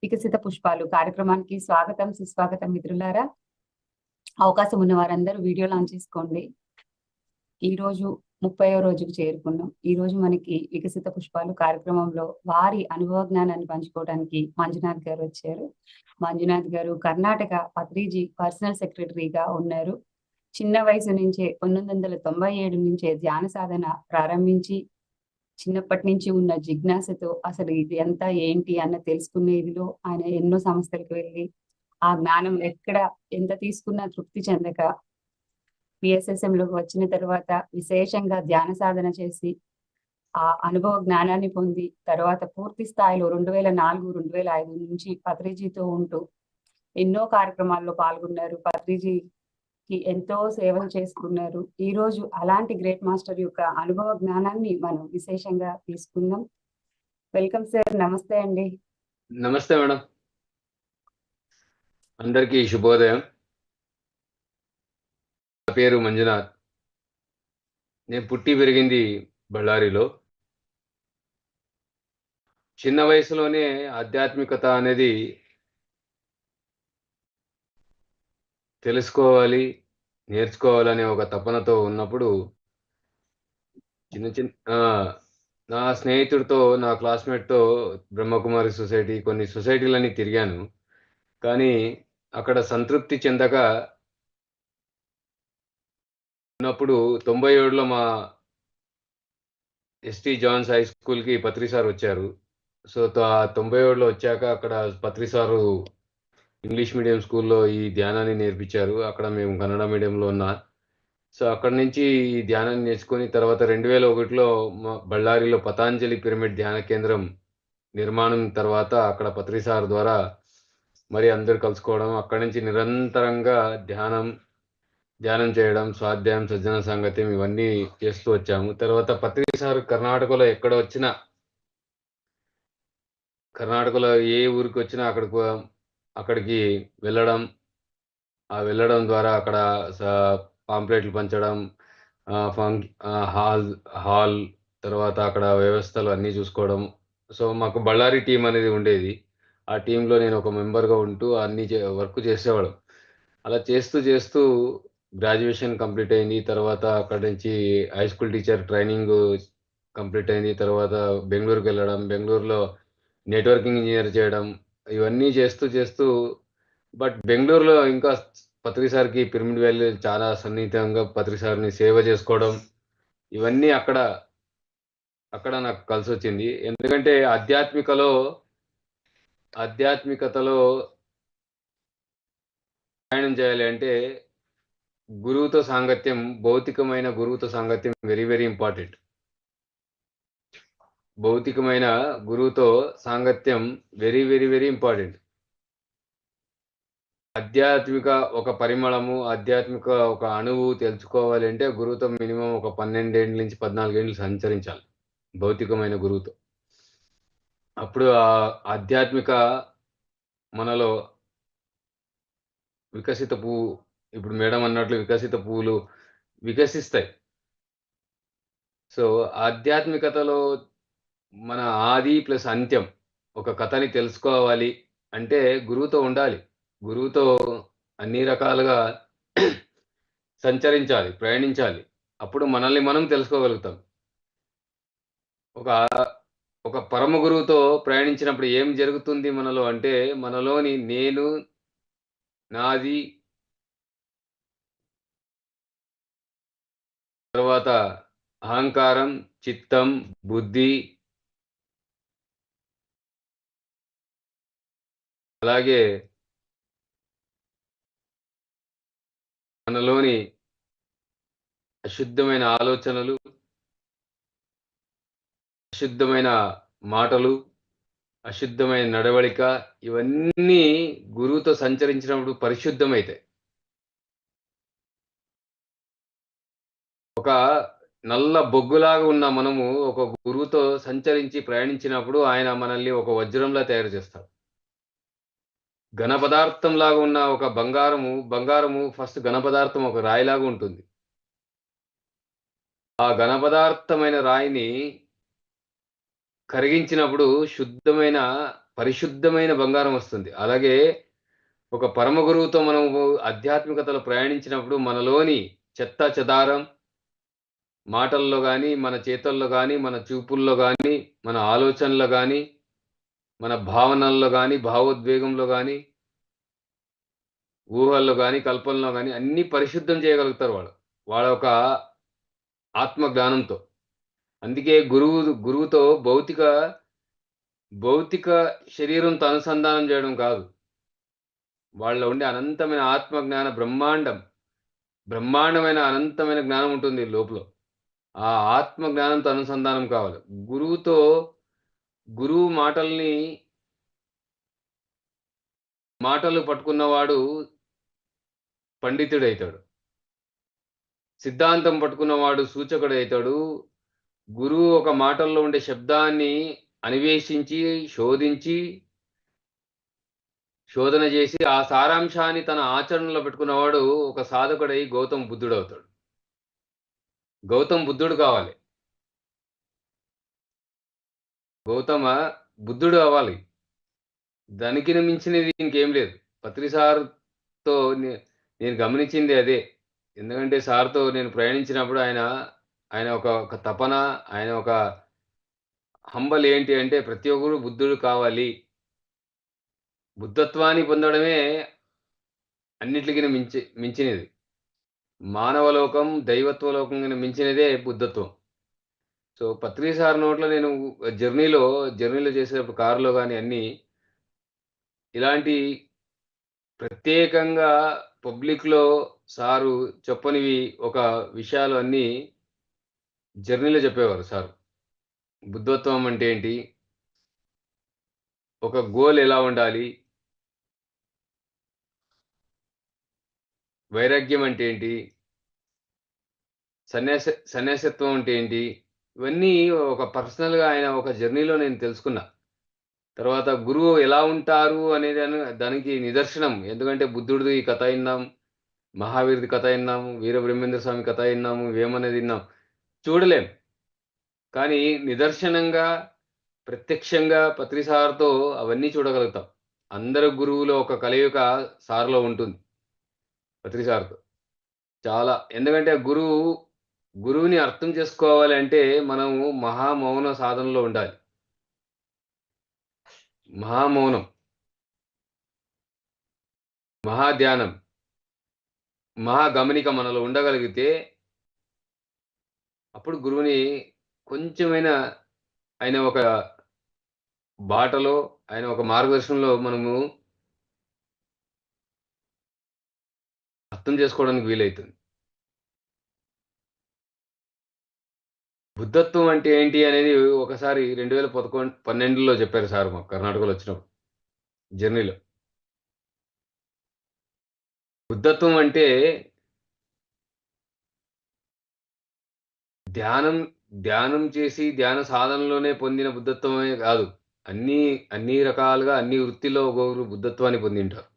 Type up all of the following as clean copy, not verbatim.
వికసిత పుష్పాలు కార్యక్రమానికి స్వాగతం సుస్వాగతం మిత్రులారా. అవకాశం ఉన్న వారందరూ వీడియో లాంచ్ చేసుకోండి. ఈ రోజు 30వ రోజుకు చేరుకున్నాం. ఈ రోజు మనకి వికసిత పుష్పాలు కార్యక్రమంలో వారి అనుభవ జ్ఞానాన్ని పంచుకోవడానికి మంజునాథ్ గారు వచ్చారు. మంజునాథ్ గారు కర్ణాటక పత్రిజీ పర్సనల్ సెక్రటరీగా ఉన్నారు. చిన్న వయసు నుంచే 1997 నుంచే ధ్యాన సాధన ప్రారంభించి చిన్నప్పటి నుంచి ఉన్న జిజ్ఞాసతో అసలు ఇది ఎంత ఏంటి అన్న తెలుసుకునేదిలో ఆయన ఎన్నో సంస్థలకు వెళ్ళి ఆ జ్ఞానం ఎక్కడ ఎంత తీసుకున్నా తృప్తి చెందక పిఎస్ఎస్ఎంలోకి వచ్చిన తర్వాత విశేషంగా ధ్యాన సాధన చేసి ఆ అనుభవ జ్ఞానాన్ని పొంది తర్వాత పూర్తి స్థాయిలో 2004-2005 నుంచి పత్రిజీతో ఉంటూ ఎన్నో కార్యక్రమాల్లో పాల్గొన్నారు. పత్రిజీకి ఎంతో సేవలు చేసుకున్నారు. ఈ రోజు అలాంటి గ్రేట్ మాస్టర్ యొక్క అనుభవ జ్ఞానాన్ని మనం విశేషంగా తీసుకుందాం. Welcome sir. నమస్తే అండి. నమస్తే మేడం, అందరికీ శుభోదయం. నా పేరు మంజునాథ్. నేను పుట్టి పెరిగింది బళ్ళారిలో. చిన్న వయసులోనే ఆధ్యాత్మికత అనేది తెలుసుకోవాలి, నేర్చుకోవాలనే ఒక తపనతో ఉన్నప్పుడు నా స్నేహితుడితో, నా క్లాస్మేట్తో బ్రహ్మకుమారి సొసైటీ, కొన్ని సొసైటీలన్నీ తిరిగాను. కానీ అక్కడ సంతృప్తి చెందక ఉన్నప్పుడు 97లో మా ఎస్టీ జాన్స్ హై స్కూల్కి పత్రి సార్ వచ్చారు. సో 97లో వచ్చాక అక్కడ పత్రి సారు ఇంగ్లీష్ మీడియం స్కూల్లో ఈ ధ్యానాన్ని నేర్పించారు. అక్కడ మేము కన్నడ మీడియంలో ఉన్నా. సో అక్కడి నుంచి ఈ ధ్యానాన్ని నేర్చుకొని తర్వాత 2001లో బళ్ళారిలో పతాంజలి పిరమిడ్ ధ్యాన కేంద్రం నిర్మాణం తర్వాత అక్కడ పత్రి సార్ ద్వారా మరి అందరు కలుసుకోవడం, అక్కడి నుంచి నిరంతరంగా ధ్యానం చేయడం, స్వాధ్యాయం, సజ్జన సంగత్యం ఇవన్నీ చేస్తూ వచ్చాము. తర్వాత పత్రి సార్ కర్ణాటకలో ఎక్కడ వచ్చినా, కర్ణాటకలో ఏ ఊరికి వచ్చినా అక్కడికి వెళ్ళడం, వెళ్ళడం ద్వారా అక్కడ పాంప్లెట్లు పంచడం, హాల్ తర్వాత అక్కడ వ్యవస్థలు అన్నీ చూసుకోవడం. సో మాకు బళ్ళారి టీం అనేది ఉండేది. ఆ టీంలో నేను ఒక మెంబర్గా ఉంటూ అన్ని వర్క్ చేసేవాడు. అలా చేస్తూ గ్రాడ్యుయేషన్ కంప్లీట్ అయింది. తర్వాత అక్కడి నుంచి high school teacher training complete అయింది. తర్వాత బెంగళూరుకి వెళ్ళడం, బెంగళూరులో నెట్వర్కింగ్ ఇంజనీర్ చేయడం, ఇవన్నీ చేస్తూ బట్ బెంగళూరులో ఇంకా పత్రి సార్కి పిరమిడ్ వ్యాలీ చాలా సన్నిహితంగా పత్రి సార్ని సేవ చేసుకోవడం, ఇవన్నీ అక్కడ నాకు కలిసి వచ్చింది. ఎందుకంటే ఆధ్యాత్మికతలో ప్రయాణం చేయాలి అంటే గురువుతో సాంగత్యం, భౌతికమైన గురువుతో సాంగత్యం వెరీ వెరీ ఇంపార్టెంట్. భౌతికమైన గురువుతో సాంగత్యం వెరీ వెరీ వెరీ ఇంపార్టెంట్. ఆధ్యాత్మిక ఒక పరిమళము, ఆధ్యాత్మిక ఒక అణువు తెలుసుకోవాలి అంటే గురువుతో మినిమం ఒక 12 ఏళ్ళ నుంచి 14 ఏళ్ళు సంచరించాలి భౌతికమైన గురువుతో. అప్పుడు ఆ ఆధ్యాత్మిక మనలో వికసిత పువ్వు, ఇప్పుడు మేడం అన్నట్లు వికసిత పువ్వులు వికసిస్తాయి. సో ఆధ్యాత్మికతలో మన ఆది ప్లస్ అంత్యం ఒక కథని తెలుసుకోవాలి అంటే గురువుతో ఉండాలి. గురువుతో అన్ని రకాలుగా సంచరించాలి, ప్రయాణించాలి. అప్పుడు మనల్ని మనం తెలుసుకోగలుగుతాం. ఒక పరమ గురువుతో ప్రయాణించినప్పుడు ఏం జరుగుతుంది మనలో అంటే, మనలోని నేను, నాది, తర్వాత అహంకారం, చిత్తం, బుద్ధి, అలాగే మనలోని అశుద్ధమైన ఆలోచనలు, అశుద్ధమైన మాటలు, అశుద్ధమైన నడవడిక, ఇవన్నీ గురువుతో సంచరించినప్పుడు పరిశుద్ధమైతాయి. ఒక నల్ల బొగ్గులాగా ఉన్న మనము ఒక గురువుతో సంచరించి ప్రయాణించినప్పుడు ఆయన మనల్ని ఒక వజ్రంలా తయారు చేస్తాడు. ఘన పదార్థం లాగా ఉన్న ఒక బంగారము ఫస్ట్ ఘన పదార్థం ఒక రాయిలాగా ఉంటుంది. ఆ ఘన పదార్థమైన రాయిని కరిగించినప్పుడు శుద్ధమైన పరిశుద్ధమైన బంగారం వస్తుంది. అలాగే ఒక పరమ గురువుతో మనము ఆధ్యాత్మికతలో ప్రయాణించినప్పుడు మనలోని చెత్తా చెదారం మాటల్లో గాని, మన చేతల్లో గాని, మన చూపుల్లో గాని, మన ఆలోచనలో గాని, మన భావనల్లో గాని, భావోద్వేగంలో గాని, ఊహల్లో గాని, కల్పనలో గాని అన్నీ పరిశుద్ధం చేయగలుగుతారు వాళ్ళు. వాళ్ళ ఒక ఆత్మ జ్ఞానంతో. అందుకే గురువుతో భౌతిక శరీరంతో అనుసంధానం చేయడం కాదు. వాళ్ళలో ఉండే అనంతమైన ఆత్మ జ్ఞాన బ్రహ్మాండమైన అనంతమైన జ్ఞానం ఉంటుంది లోపల. ఆ ఆత్మ జ్ఞానంతో అనుసంధానం కావాలి. గురువుతో గురువు మాటలు పట్టుకున్నవాడు పండితుడైతాడు. సిద్ధాంతం పట్టుకున్నవాడు సూచకుడైతాడు. గురువు ఒక మాటల్లో ఉండే శబ్దాన్ని అన్వేషించి, శోధన చేసి ఆ సారాంశాన్ని తన ఆచరణలో పెట్టుకున్నవాడు ఒక సాధకుడై గౌతమ బుద్ధుడవుతాడు. గౌతమ బుద్ధుడు కావాలి. గౌతమ బుద్ధుడు అవ్వాలి. దానికిన మించినది ఇంకేం లేదు. పత్రి సార్‌తో నేను గమనించింది అదే. ఎందుకంటే సార్‌తో నేను ప్రయాణించినప్పుడు ఆయన ఒక తపన, ఆయన ఒక హంబల్ ఏంటి అంటే ప్రతి ఒక్కరు బుద్ధుడు కావాలి. బుద్ధత్వాన్ని పొందడమే అన్నిట్లికిన మించినది. మానవలోకం, దైవత్వలోకం కిన మించినదే బుద్ధత్వం. సో, పత్రి సార్ నోట్లో నేను జర్నీలో చేసేటప్పుడు కారులో గాని అన్నీ ఇలాంటి ప్రత్యేకంగా పబ్లిక్‌లో సారు చెప్పనివి ఒక విషయాలు అన్నీ జర్నీలో చెప్పేవారు సారు. బుద్ధత్వం అంటే ఏంటి? ఒక గోల్ ఎలా ఉండాలి? వైరాగ్యం అంటే ఏంటి? సన్యాసత్వం అంటే ఏంటి? ఇవన్నీ ఒక పర్సనల్‌గా ఆయన ఒక జర్నీలో నేను తెలుసుకున్నా. తర్వాత గురువు ఎలా ఉంటారు దానికి నిదర్శనం. ఎందుకంటే బుద్ధుడిది కథ ఇన్నాం, మహావీరుడి కథ ఇన్నాము, వీరబ్రహ్మేంద్ర స్వామి కథ ఇన్నాము, వేమనది ఇన్నాం. చూడలేం. కానీ నిదర్శనంగా, ప్రత్యక్షంగా పత్రి సార్‌తో అవన్నీ చూడగలుగుతాం. అందరు గురువులో ఒక కలయిక సార్‌లో ఉంటుంది. పత్రి సార్‌తో. చాలా. ఎందుకంటే గురువుని అర్థం చేసుకోవాలంటే మనము మహామౌన సాధనలో ఉండాలి. మహామౌనం, మహాధ్యానం, మహాగమనిక మనలో ఉండగలిగితే అప్పుడు గురువుని కొంచెమైనా ఆయన ఒక బాటలో, ఆయన ఒక మార్గదర్శనంలో మనము అర్థం చేసుకోవడానికి వీలైతుంది. బుద్ధత్వం అంటే ఏంటి అనేది ఒకసారి 12లో చెప్పారు సార్ మాకు కర్ణాటకలో వచ్చినప్పుడు జర్నీలో. బుద్ధత్వం అంటే ధ్యానం, ధ్యానం చేసి ధ్యాన సాధనలోనే పొందిన బుద్ధత్వమే గాదు. అన్నీ, అన్ని రకాలుగా అన్ని వృత్తిలో ఒక్కొక్కరు బుద్ధత్వాన్ని పొందింటారు.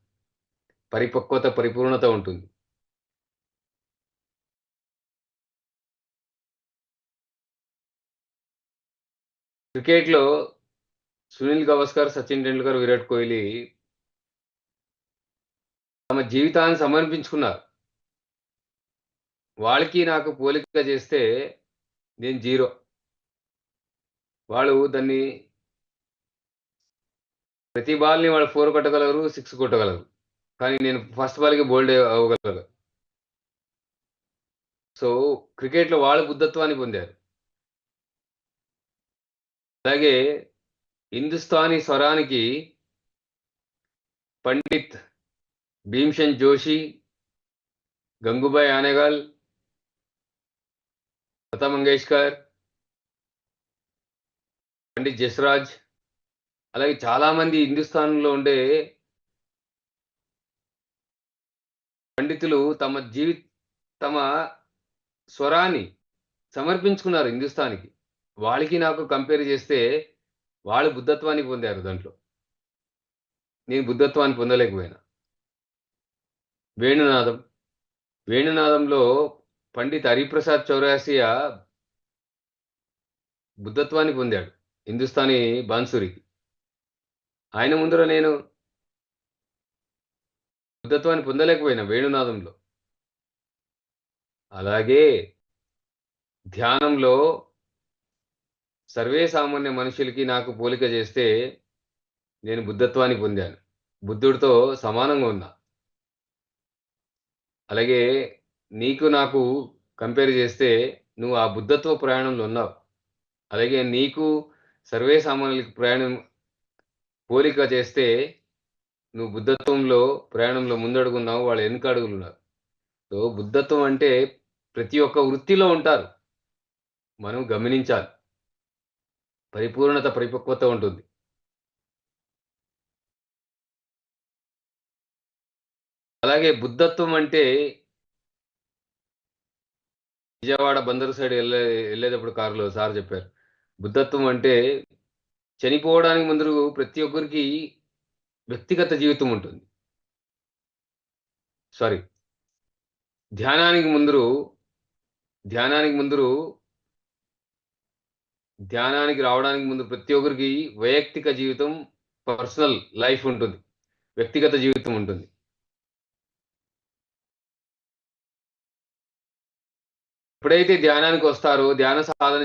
పరిపక్వత, పరిపూర్ణత ఉంటుంది. క్రికెట్‌లో సునీల్ గవాస్కర్, సచిన్ టెండూల్కర్, విరాట్ కోహ్లీ తమ జీవితాన్ని సమర్పించుకున్నారు. వాళ్ళకి నాకు పోలిక చేస్తే నేను జీరో. వాళ్ళు దాన్ని ప్రతి బాల్‌ని వాళ్ళు 4 కొట్టగలరు, 6 కొట్టగలరు. కానీ నేను ఫస్ట్ బాల్‌కి బౌల్డ్ అవ్వగలను. సో, క్రికెట్‌లో వాళ్ళు బుద్ధత్వాన్ని పొందారు. అలాగే హిందుస్థానీ స్వరానికి పండిత్ భీమ్‌సేన్ జోషి, గంగూబాయ్ ఆనేగల్, లతా మంగేష్కర్, పండిత్ జస్‌రాజ్ అలాగే చాలామంది హిందుస్థాన్‌లో ఉండే పండితులు తమ స్వరాన్ని సమర్పించుకున్నారు హిందుస్థాన్‌కి. వాళ్ళకి నాకు కంపేర్ చేస్తే వాళ్ళు బుద్ధత్వాన్ని పొందారు దాంట్లో. నేను బుద్ధత్వాన్ని పొందలేకపోయినా. వేణునాదం. వేణునాదంలో పండిత్ హరిప్రసాద్ చౌరాసియా బుద్ధత్వాన్ని పొందాడు. హిందుస్థానీ బాన్సురికి. ఆయన ముందర నేను బుద్ధత్వాన్ని పొందలేకపోయినా వేణునాదంలో. అలాగే ధ్యానంలో సర్వే సామాన్య మనుషులకి నాకు పోలిక చేస్తే నేను బుద్ధత్వాన్ని పొందాను. బుద్ధుడితో సమానంగా ఉన్నా. అలాగే నీకు నాకు కంపేర్ చేస్తే నువ్వు ఆ బుద్ధత్వ ప్రయాణంలో ఉన్నావు. అలాగే నీకు సర్వే సామాన్యులకి పోలిక చేస్తే నువ్వు బుద్ధత్వంలో ప్రయాణంలో ముందడుగున్నావు. వాళ్ళు వెనక అడుగులున్నారు. సో, బుద్ధత్వం అంటే ప్రతి ఒక్క వృత్తిలో ఉంటారు. మనం గమనించాలి. పరిపూర్ణత, పరిపక్వత ఉంటుంది. అలాగే బుద్ధత్వం అంటే విజయవాడ బందరు సైడ్ ఎళ్ళేటప్పుడు కారులో సార్ చెప్పారు. బుద్ధత్వం అంటే చనిపోవడానికి ముందు ప్రతి ఒక్కరికి వ్యక్తిగత జీవితం ఉంటుంది. సారీ. ధ్యానానికి ముందురు ధ్యానానికి ముందురు ధ్యానానికి రావడానికి ముందు ప్రతి ఒక్కరికి వైయక్తిక జీవితం, పర్సనల్ లైఫ్ ఉంటుంది. వ్యక్తిగత జీవితం ఉంటుంది. ఎప్పుడైతే ధ్యానానికొస్తారో, ధ్యాన సాధన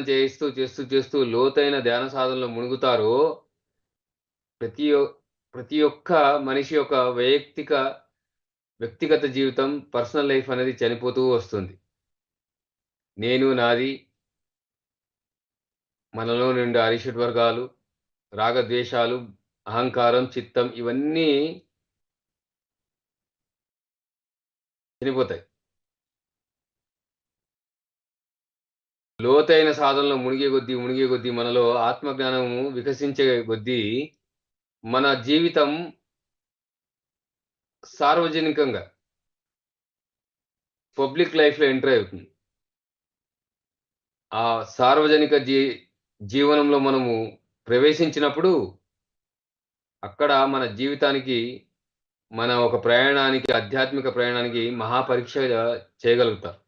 చేస్తూ లోతైన ధ్యాన సాధనలో మునుగుతారో, ప్రతి ఒ ప్రతి ఒక్క మనిషి యొక్క వ్యక్తిగత జీవితం, పర్సనల్ లైఫ్ అనేది చనిపోతూ వస్తుంది. నేను, నాది, మనలో నుండి అరిషడ్ వర్గాలు, రాగద్వేషాలు, అహంకారం, చిత్తం ఇవన్నీ చనిపోతాయి. లోతైన సాధనలో మునిగే కొద్దీ మనలో ఆత్మజ్ఞానము వికసించే కొద్దీ మన జీవితం సార్వజనికంగా పబ్లిక్ లైఫ్‌లో ఎంటర్ అవుతుంది. ఆ సార్వజనిక జీవనంలో మనము ప్రవేశించినప్పుడు అక్కడ మన జీవితానికి, మన ఒక ప్రయాణానికి, ఆధ్యాత్మిక ప్రయాణానికి మహాపరీక్ష చేయగలుగుతారు.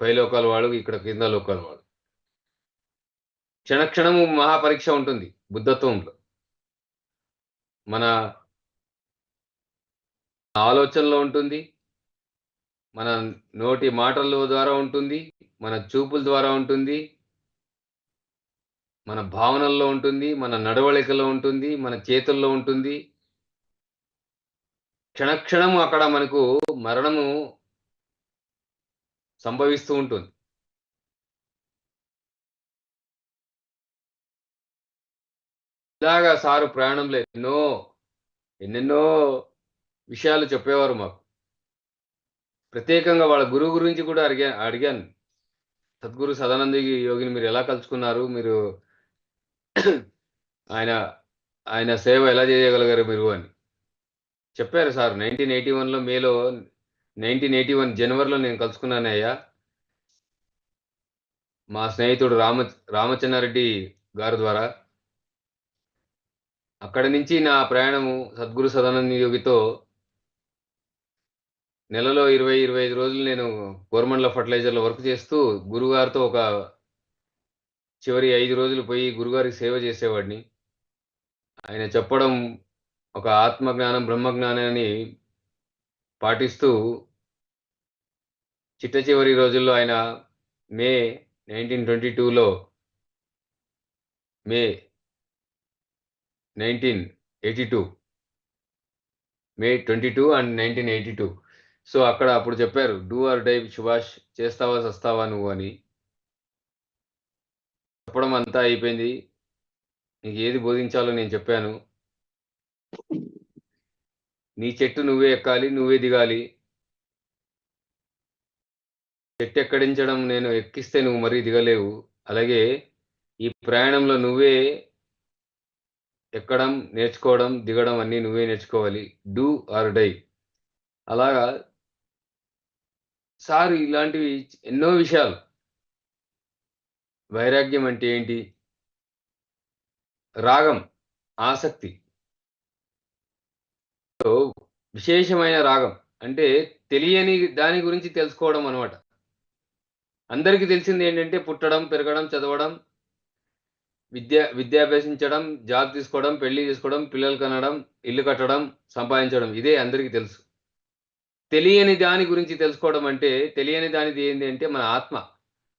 పై లోకాల వాడు, ఇక్కడ కింద లోకాల వాడు. క్షణక్షణము మహాపరీక్ష ఉంటుంది బుద్ధత్వంలో. మన ఆలోచనలో ఉంటుంది. మన నోటి మాటల ద్వారా ఉంటుంది. మన చూపుల ద్వారా ఉంటుంది. మన భావనల్లో ఉంటుంది. మన నడవడికలో ఉంటుంది. మన చేతుల్లో ఉంటుంది. క్షణక్షణము అక్కడ మనకు మరణము సంభవిస్తూ ఉంటుంది. ఇలాగా సారు ప్రయాణంలో ఎన్నెన్నో విషయాలు చెప్పేవారు మాకు. ప్రత్యేకంగా వాళ్ళ గురువు గురించి కూడా అడిగాను. సద్గురు సదానంద యోగిని మీరు ఎలా కలుసుకున్నారు? మీరు ఆయన ఆయన సేవ ఎలా చేయగలిగారు మీరు అని. చెప్పారు సార్ 1981 జనవరిలో నేను కలుసుకున్నానయ్యా. మా స్నేహితుడు రామచంద్రారెడ్డి గారి ద్వారా. అక్కడి నుంచి నా ప్రయాణము సద్గురు సదానంద యోగితో నెలలో 25 రోజులు నేను కోరమండల ఫెర్టిలైజర్‌లో వర్క్ చేస్తూ గురువుగారితో చివరి 5 రోజులు పోయి గురువుగారికి సేవ చేసేవాడిని. ఆయన చెప్పడం ఒక ఆత్మజ్ఞానం, బ్రహ్మజ్ఞానాన్ని పాటిస్తూ చిట్ట చివరి రోజుల్లో ఆయన మే 1922లో మే 1982 మే 22 అండ్ 1982. సో, అప్పుడు చెప్పారు. డూ ఆర్ డై సుభాష్, చేస్తావా సస్తావా నువ్వు అని. చెప్పడం అంతా అయిపోయింది. నీకు ఏది బోధించాలో నేను చెప్పాను. నీ చెట్టు నువ్వే ఎక్కాలి, నువ్వే దిగాలి. చెట్టు ఎక్కడించడం నేను ఎక్కిస్తే నువ్వు మరీ దిగలేవు. అలాగే ఈ ప్రయాణంలో నువ్వే ఎక్కడం, నేర్చుకోవడం, దిగడం అన్నీ నువ్వే నేర్చుకోవాలి. Do or die. అలాగా సారు ఇలాంటివి ఎన్నో విషయాలు. వైరాగ్యం అంటే ఏంటి? రాగం, ఆసక్తి. విశేషమైన రాగం. అంటే తెలియని దాని గురించి తెలుసుకోవడం అన్నమాట. అందరికి తెలిసిందేంటంటే పుట్టడం, పెరగడం, చదవడం, విద్యాభ్యసించడం, జాబ్ తీసుకోవడం, పెళ్లి చేసుకోవడం, పిల్లలు కనడం, ఇల్లు కట్టడం, సంపాదించడం ఇదే అందరికీ తెలుసు. తెలియని దాని గురించి తెలుసుకోవడం అంటే, తెలియని దానిది ఏంది అంటే మన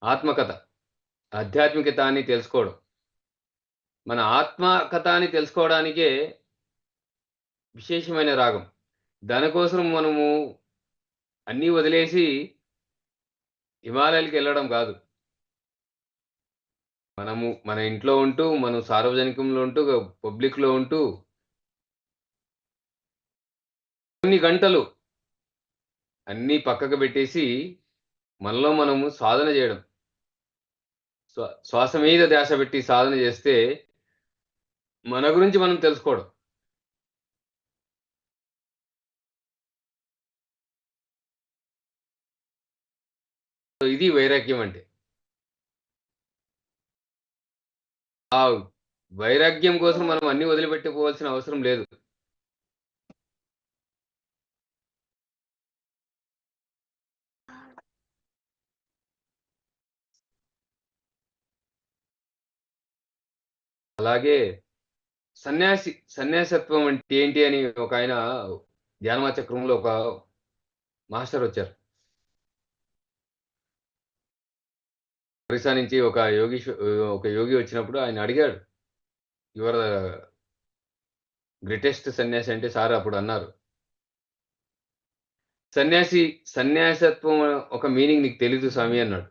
ఆత్మకథ, ఆధ్యాత్మికత అని తెలుసుకోవడం. మన ఆత్మకథ అని తెలుసుకోవడానికే విశేషమైన రాగం. దానికోసం మనము అన్నీ వదిలేసి హిమాలయాలకెళ్ళడం కాదు. మనము మన ఇంట్లో ఉంటూ, మనం సార్వజనికంలో ఉంటూ, పబ్లిక్‌లో ఉంటూ కొన్ని గంటలు అన్నీ పక్కకు పెట్టేసి, మనలో మనము సాధన జేయడం. శ్వాస మీద ధ్యాస పెట్టి సాధన చేస్తే, మన గురించి మనం తెలుసుకోవడం. ఇది వైరాగ్యం అంటే. ఆ వైరాగ్యం కోసం మనం అన్నీ వదిలిపెట్టుకోవాల్సిన అవసరం లేదు. అలాగే సన్యాసత్వం అంటే ఏంటి అని ఒకాయన ధ్యానమా చక్రంలో ఒక మాస్టర్ వచ్చారు. ఒరిస్సా నుంచి ఒక యోగి వచ్చినప్పుడు ఆయన అడిగాడు. "యూ ఆర్ ద గ్రేటెస్ట్ సన్యాసి" అంటే సార్ అప్పుడు అన్నారు. సన్యాసత్వం ఒక మీనింగ్ నీకు తెలీదు స్వామి అన్నాడు.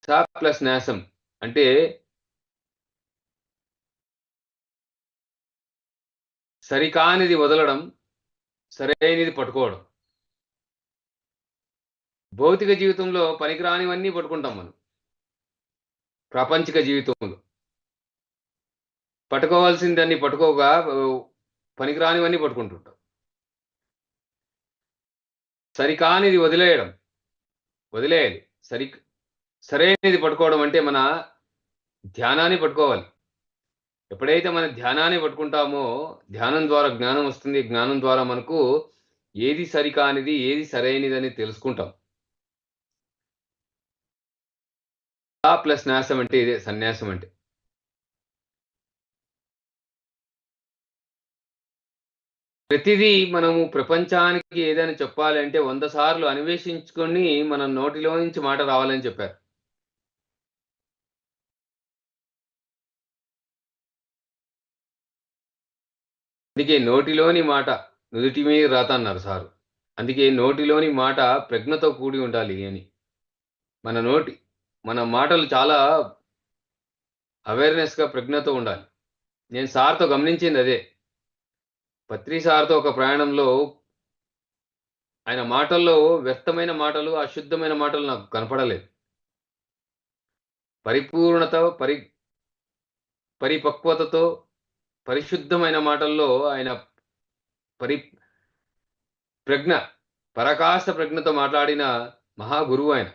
స ప్లస్ న్యాసం అంటే సరికానిది వదలడం, సరైనది పట్టుకోవడం. భౌతిక జీవితంలో పనికిరానివన్నీ పట్టుకుంటాం మనం. ప్రాపంచిక జీవితంలో. పట్టుకోవాల్సిందన్ని పట్టుకోక పనికిరానివన్నీ పట్టుకుంటుంటాం. సరికానిది వదిలేయాలి. సరైనది పట్టుకోవడం అంటే మన ధ్యానాన్ని పట్టుకోవాలి. ఎప్పుడైతే మన ధ్యానాన్ని పట్టుకుంటామో, ధ్యానం ద్వారా జ్ఞానం వస్తుంది. జ్ఞానం ద్వారా మనకు ఏది సరికానిది, ఏది సరైనదని తెలుసుకుంటాం. ప్లస్ న్యాసం అంటే ఇదే సన్యాసం అంటే. ప్రతిదీ మనము ప్రపంచానికి ఏదైనా చెప్పాలంటే 100 సార్లు అన్వేషించుకొని మన నోటిలో నుంచి మాట రావాలని చెప్పారు. అందుకే నోటిలోని మాట నుదిటి మీద రాత అన్నారు సారు. అందుకే నోటిలోని మాట ప్రజ్ఞతో కూడి ఉండాలి అని. మన నోటి మన మాటలు చాలా అవేర్‌నెస్‌గా ప్రజ్ఞతో ఉండాలి. నేను సార్‌తో గమనించింది అదే. పత్రి సార్‌తో ఒక ప్రయాణంలో ఆయన మాటల్లో వ్యర్థమైన మాటలు, అశుద్ధమైన మాటలు నాకు కనపడలేదు. పరిపూర్ణత, పరిపక్వతతో, పరిశుద్ధమైన మాటల్లో ఆయన పరి ప్రజ్ఞ, పరాకాష్ఠ ప్రజ్ఞతో మాట్లాడిన మహాగురువు ఆయన.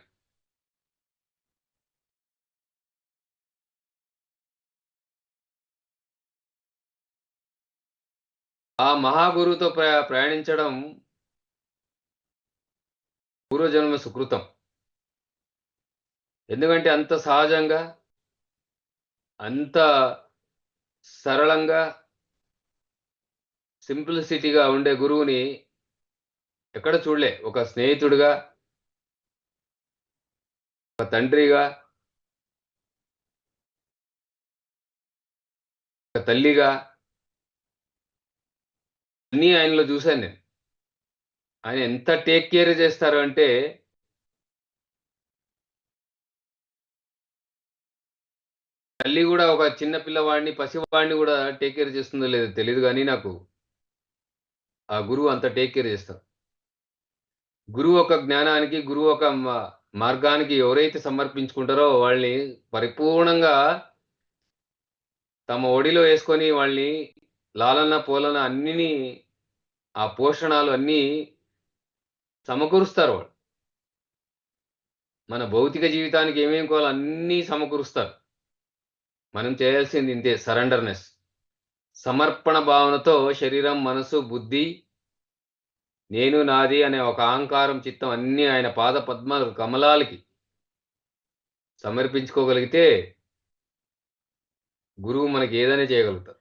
ఆ మహాగురువుతో ప్రయాణించడం పూర్వజన్మ సుకృతం. ఎందుకంటే అంత సహజంగా, అంత సరళంగా, సింప్లిసిటీగా ఉండే గురువుని ఎక్కడ చూడలే. ఒక స్నేహితుడిగా, ఒక తండ్రిగా, ఒక తల్లిగా అన్నీ ఆయనలో చూశాను నేను. ఆయన ఎంత టేక్ కేర్ చేస్తారు అంటే తల్లి గూడా ఒక చిన్న పిల్లవాడిని, పసివాడిని గూడా టేక్ కేర్ చేస్తుందో లేదో తెలీదు గానీ నాకు ఆ గురువు అంత టేక్ కేర్ చేస్తారు. గురువు ఒక జ్ఞానానికి, గురువు ఒక మార్గానికి ఎవరైతే సమర్పించుకుంటారో వాళ్ళని పరిపూర్ణంగా తమ ఒడిలో యేసుకొని వాళ్ళని లాలన, పోలన అన్నిని ఆ పోషణలు అన్నీ సమకూరుస్తారు వాళ్ళు. మన భౌతిక జీవితానికి ఏమేం కావాలో అన్నీ సమకూరుస్తారు. మనం చేయాల్సింది ఇంతే సరెండర్‌నెస్. సమర్పణ భావనతో శరీరం, మనసు, బుద్ధి, నేను నాది అనే ఒక అహంకారం చిత్తం అన్నీ ఆయన పాద పద్మ కమలాలకి సమర్పించుకోగలిగితే గురువు మనకి ఏదైనా చేయగలుగుతారు.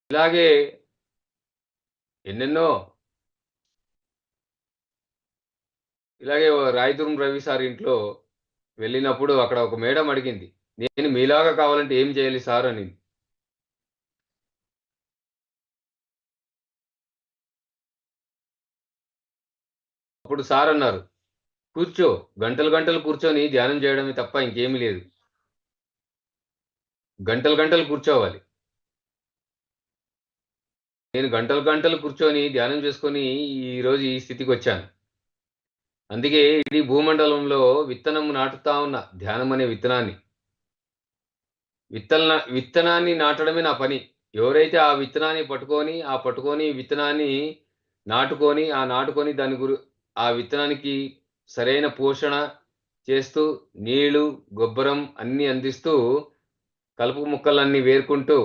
ఇలాగే ఎన్నెన్నో ఇలాగే రాయదుర్గం రవి సార్ ఇంట్లో వెళ్ళినప్పుడు అక్కడ ఒక మేడం అడిగింది, నేను మీలాగా కావాలంటే ఏం చేయాలి సార్ అని. అప్పుడు సార్ అన్నారు, కూర్చో, గంటలు గంటలు కూర్చొని ధ్యానం చేయడమే తప్ప ఇంకేమీ లేదు. గంటలు గంటలు కూర్చోవాలి. నేను గంటలు గంటలు కూర్చొని ధ్యానం చేసుకొని ఈరోజు ఈ స్థితికి వచ్చాను. అందుకే ఇడీ భూమండలంలో విత్తనం నాటుతా ఉన్న ధ్యానం అనే విత్తనాన్ని. విత్తనాన్ని నాటడమే నా పని. ఎవరైతే ఆ విత్తనాన్ని పట్టుకొని విత్తనాన్ని నాటుకొని ఆ విత్తనానికి సరైన పోషణ చేస్తూ, నీళ్లు, గొబ్బరం అన్నీ అందిస్తూ, కలుపు మొక్కలన్నీ వేరుకుంటూ,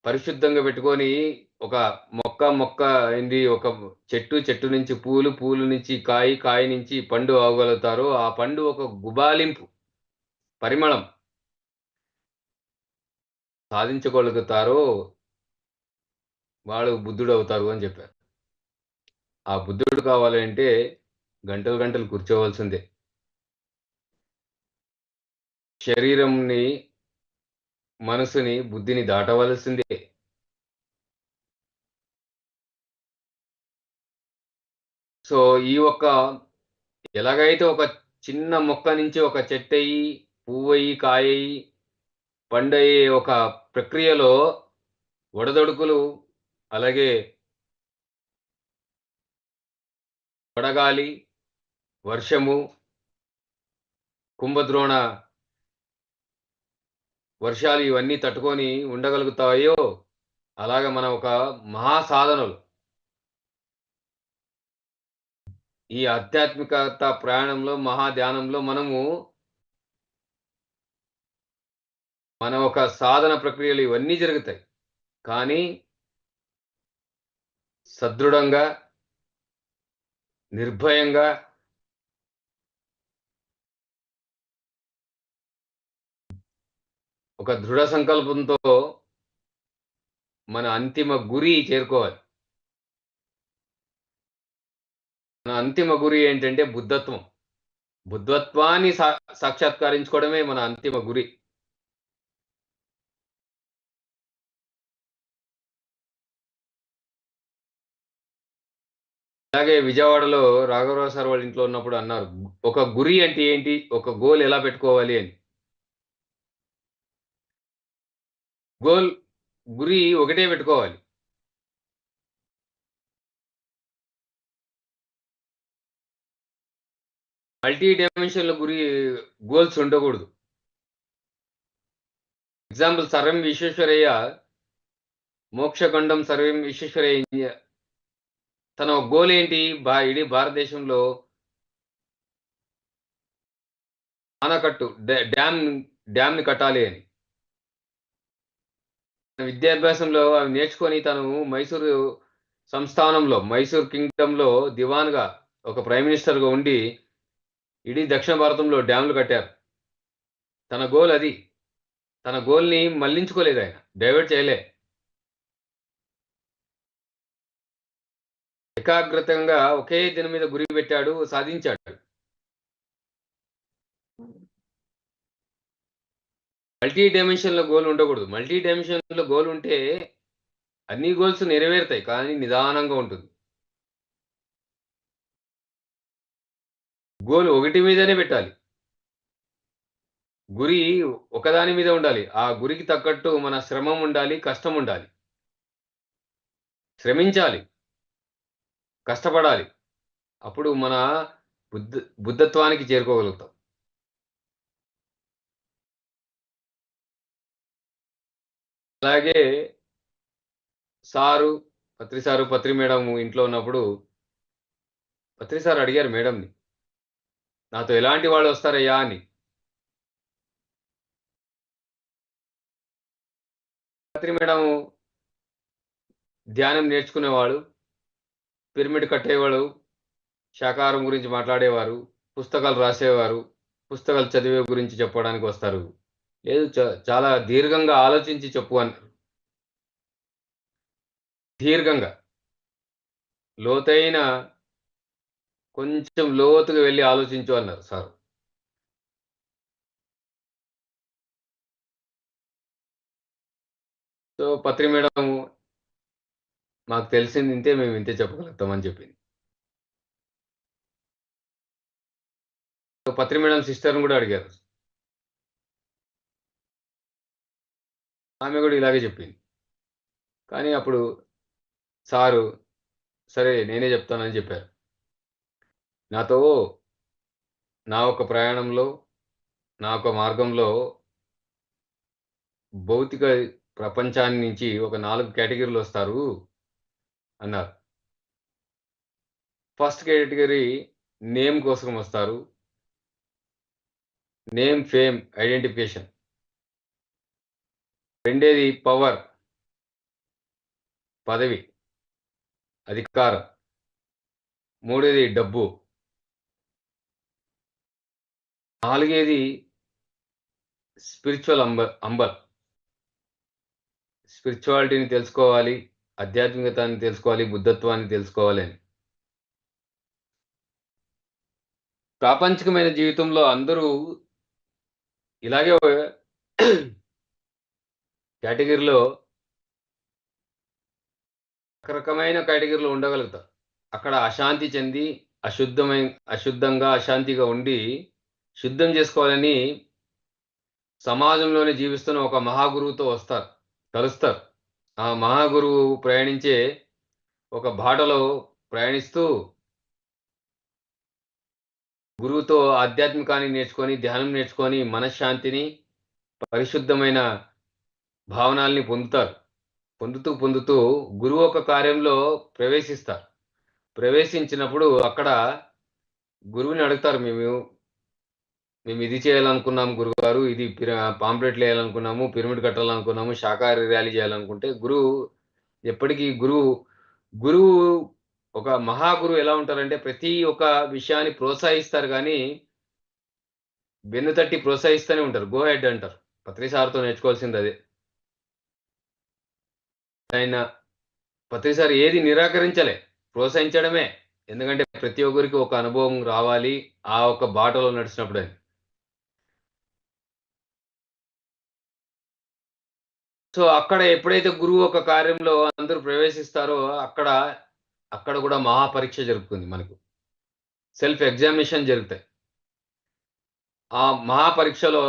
పరిశుద్ధంగా పెట్టుకొని, ఒక మొక్క ఏంది, ఒక చెట్టు నుంచి పూలు నుంచి కాయ నుంచి పండు అవ్వగలుగుతారో, ఆ పండు ఒక గుబాళింపు పరిమళం సాధించగలుగుతారో వాడు బుద్ధుడవుతారు అని చెప్పారు. ఆ బుద్ధుడు కావాలంటే గంటలు గంటలు కూర్చోవలసిందే. శరీరంని, మనసుని, బుద్ధిని దాటవలసిందే. సో ఈ ఒక్క ఎలాగైతే ఒక చిన్న మొక్క నుంచి ఒక చెట్టయి, పువ్వయి, కాయయి, పండయ్యే ఒక ప్రక్రియలో వడదొడుకులు, అలాగే వడగాలి, వర్షము, కుంభద్రోణ వర్షాలు ఇవన్నీ తట్టుకొని ఉండగలుగుతాయో, అలాగ మనం ఒక మహాసాధనలు ఈ ఆధ్యాత్మికత ప్రయాణంలో, మహాధ్యానంలో మన ఒక సాధన ప్రక్రియలు ఇవన్నీ జరుగుతాయి. కానీ సదృఢంగా, నిర్భయంగా, ఒక దృఢ సంకల్పంతో మన అంతిమ గురి చేరుకోవాలి. మన అంతిమ గురి ఏంటంటే బుద్ధత్వం. బుద్ధత్వాన్ని సాక్షాత్కరించుకోవడమే మన అంతిమ గురి. అలాగే విజయవాడలో రాఘవరావు సార్ వాళ్ళ ఇంట్లో ఉన్నప్పుడు అన్నారు, ఒక గురి అంటే ఏంటి, ఒక గోల్ ఎలా పెట్టుకోవాలి అని. గురి ఒకటే పెట్టుకోవాలి. మల్టీ డైమెన్షన్ల గోల్స్ ఉండకూడదు. ఎగ్జాంపుల్, సర్వం విశ్వేశ్వరయ్య, మోక్షగండం సర్వం విశ్వేశ్వరయ్య తన గోల్ ఏంటి, ఇడీ భారతదేశంలో ఆనకట్టు, డ్యామ్ని కట్టాలి అని. విద్యాభ్యాసంలో అవి నేర్చుకొని తను మైసూరు సంస్థానంలో, మైసూర్ కింగ్డమ్లో దివాన్గా, ఒక ప్రైమ్ మినిస్టర్గా ఉండి ఇడీ దక్షిణ భారతంలో డ్యామ్లు కట్టారు. తన గోల్ అది. తన గోల్ని మళ్లించుకోలేదు, ఆయన డైవర్ట్ చేయలే. ఏకాగ్రతంగా ఒకే దీని మీద గురి పెట్టాడు, సాధించాడు. మల్టీ డైమెన్షన్లో గోల్ ఉండకూడదు. మల్టీ డైమెన్షన్లో గోల్ ఉంటే అన్ని గోల్స్ నెరవేరుతాయి, కానీ నిదానంగా ఉంటుంది. గోల్ ఒకటి మీదనే పెట్టాలి. గురి ఒకదాని మీద ఉండాలి. ఆ గురికి తగ్గట్టు మన శ్రమం ఉండాలి, కష్టం ఉండాలి. శ్రమించాలి, కష్టపడాలి. అప్పుడు మన బుద్ధత్వానికి చేరుకోగలుగుతాం. అలాగే పత్రి మేడం ఇంట్లో ఉన్నప్పుడు పత్రి సార్ అడిగారు మేడంని, నాతో ఎలాంటి వాళ్ళు వస్తారయ్యా అని. పత్రి మేడం ధ్యానం నేర్చుకునేవాడు, పిరమిడ్ కట్టేవాడు, శాకాహారం గురించి మాట్లాడేవారు, పుస్తకాలు రాసేవారు, పుస్తకాలు చదివే గురించి చెప్పడానికి వస్తారు. లేదు చాలా దీర్ఘంగా ఆలోచించి చెప్పు అన్నారు. దీర్ఘంగా లోతైన కొంచెం లోతుగా వెళ్ళి ఆలోచించు అన్నారు సార్. సో పత్రి మేడం మాకు తెలిసింది ఇంతే, మేము ఇంతే చెప్పగలుగుతామని చెప్పింది. సో పత్రి మేడం సిస్టర్ని కూడా అడిగారు, ఆమె కూడా ఇలాగే చెప్పింది. కానీ అప్పుడు సారు సరే నేనే చెప్తానని చెప్పారు. నాతో నా ఒక ప్రయాణంలో, నా ఒక మార్గంలో భౌతిక ప్రపంచాన్ని నుంచి ఒక 4 కేటగిరీలు వస్తారు అన్నారు. ఫస్ట్ కేటగిరీ నేమ్ కోసం వస్తారు. Name, fame, identification. రెండేది పవర్, పదవి, అధికారం. మూడోది డబ్బు. నాలుగేది స్పిరిచువల్ అంబల్. స్పిరిచువాలిటీని తెలుసుకోవాలి, ఆధ్యాత్మికతని తెలుసుకోవాలి, బుద్ధత్వాన్ని తెలుసుకోవాలి అని. ప్రాపంచికమైన జీవితంలో అందరూ ఇలాగే కేటగిరీలో రకరకమైన కేటగిరీలో ఉండగలుగుతారు. అక్కడ అశాంతి చెంది అశుద్ధంగా అశాంతిగా ఉండి శుద్ధం చేసుకోవాలని సమాజంలోనే జీవిస్తున్న ఒక మహాగురువుతో కలుస్తారు. ఆ మహాగురువు ప్రయాణించే ఒక బాటలో ప్రయాణిస్తూ గురువుతో ఆధ్యాత్మికాన్ని నేర్చుకొని, ధ్యానం నేర్చుకొని, మనశ్శాంతిని, పరిశుద్ధమైన భావనాల్ని పొందుతారు. పొందుతూ గురువు ఒక కార్యంలో ప్రవేశిస్తారు. ప్రవేశించినప్పుడు అక్కడ గురువుని అడుగుతారు, మేము ఇది చేయాలనుకున్నాము గురుగారు, ఇది పాంప్లెట్లు వేయాలనుకున్నాము, పిరమిడ్ కట్టాలనుకున్నాము, శాకాహారి ర్యాలీ చేయాలనుకుంటే ఎప్పటికీ గురువు ఒక మహాగురువు ఎలా ఉంటారంటే ప్రతి ఒక్క విషయాన్ని ప్రోత్సహిస్తారు, కానీ వెన్ను తట్టి ప్రోత్సహిస్తూనే ఉంటారు. గో హెడ్ అంటారు. పత్రి సార్తో నేర్చుకోవాల్సింది అదే. ఆయన పత్రి సార్ ఏది నిరాకరించలే, ప్రోత్సహించడమే. ఎందుకంటే ప్రతి ఒక్కరికి ఒక అనుభవం రావాలి ఆ ఒక బాటలో నడిచినప్పుడు అని. సో అక్కడ ఎప్పుడైతే గురువు ఒక కార్యంలో అందరూ ప్రవేశిస్తారో అక్కడ కూడా మహాపరీక్ష జరుగుతుంది. మనకు సెల్ఫ్ ఎగ్జామినేషన్ జరుగుతాయి. ఆ మహాపరీక్షలో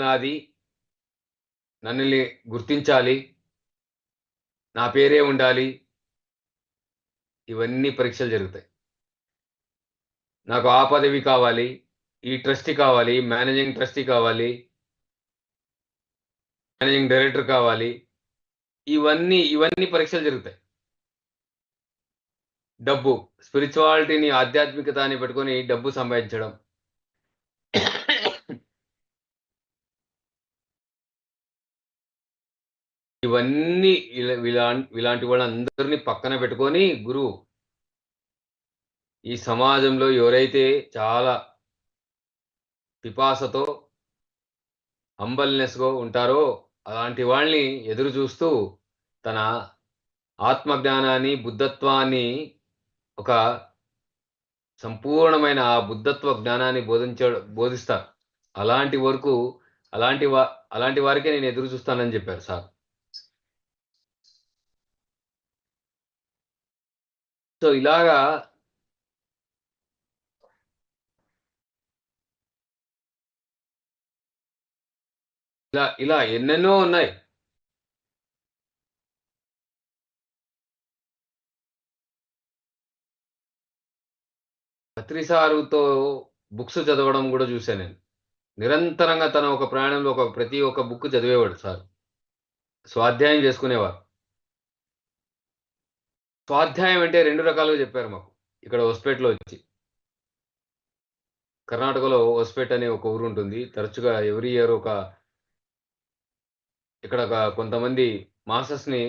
నాది, నన్ను గుర్తించాలి, నా పేరే ఉండాలి, ఇవన్నీ పరీక్షలు జరుగుతాయి. నాకు ఆ పదవి కావాలి, ఈ ట్రస్టీ కావాలి, మేనేజింగ్ ట్రస్టీ కావాలి, మేనేజింగ్ డైరెక్టర్ కావాలి, ఇవన్నీ పరీక్షలు జరుగుతాయి. డబ్బు, స్పిరిచువాలిటీని, ఆధ్యాత్మికతని పెట్టుకొని డబ్బు సంపాదించడం, ఇవన్నీ ఇలాంటి వాళ్ళందరినీ పక్కన పెట్టుకొని గురువు ఈ సమాజంలో ఎవరైతే చాలా పిపాసతో హంబల్నెస్గా ఉంటారో అలాంటి వాళ్ళని ఎదురు చూస్తూ తన ఆత్మజ్ఞానాన్ని, బుద్ధత్వాన్ని, ఒక సంపూర్ణమైన ఆ బుద్ధత్వ జ్ఞానాన్ని బోధిస్తారు. అలాంటి వారికే నేను ఎదురు చూస్తానని చెప్పారు సార్. సో ఇలా ఎన్నెన్నో ఉన్నాయి. పత్రి సారుతో బుక్స్ చదవడం కూడా చూశాను నేను. నిరంతరంగా తన ఒక ప్రయాణంలో ప్రతి ఒక్క బుక్ చదివేవాడు సార్. స్వాధ్యాయం చేసుకునేవారు. స్వాధ్యాయం అంటే 2 రకాలుగా చెప్పారు మాకు ఇక్కడ హొస్పేటలో వచ్చి. కర్ణాటకలో హొస్పేట్ అనే ఒక ఊరు ఉంటుంది. తరచుగా ఎవ్రీ ఇయర్ ఇక్కడ కొంతమంది మాస్టర్స్ని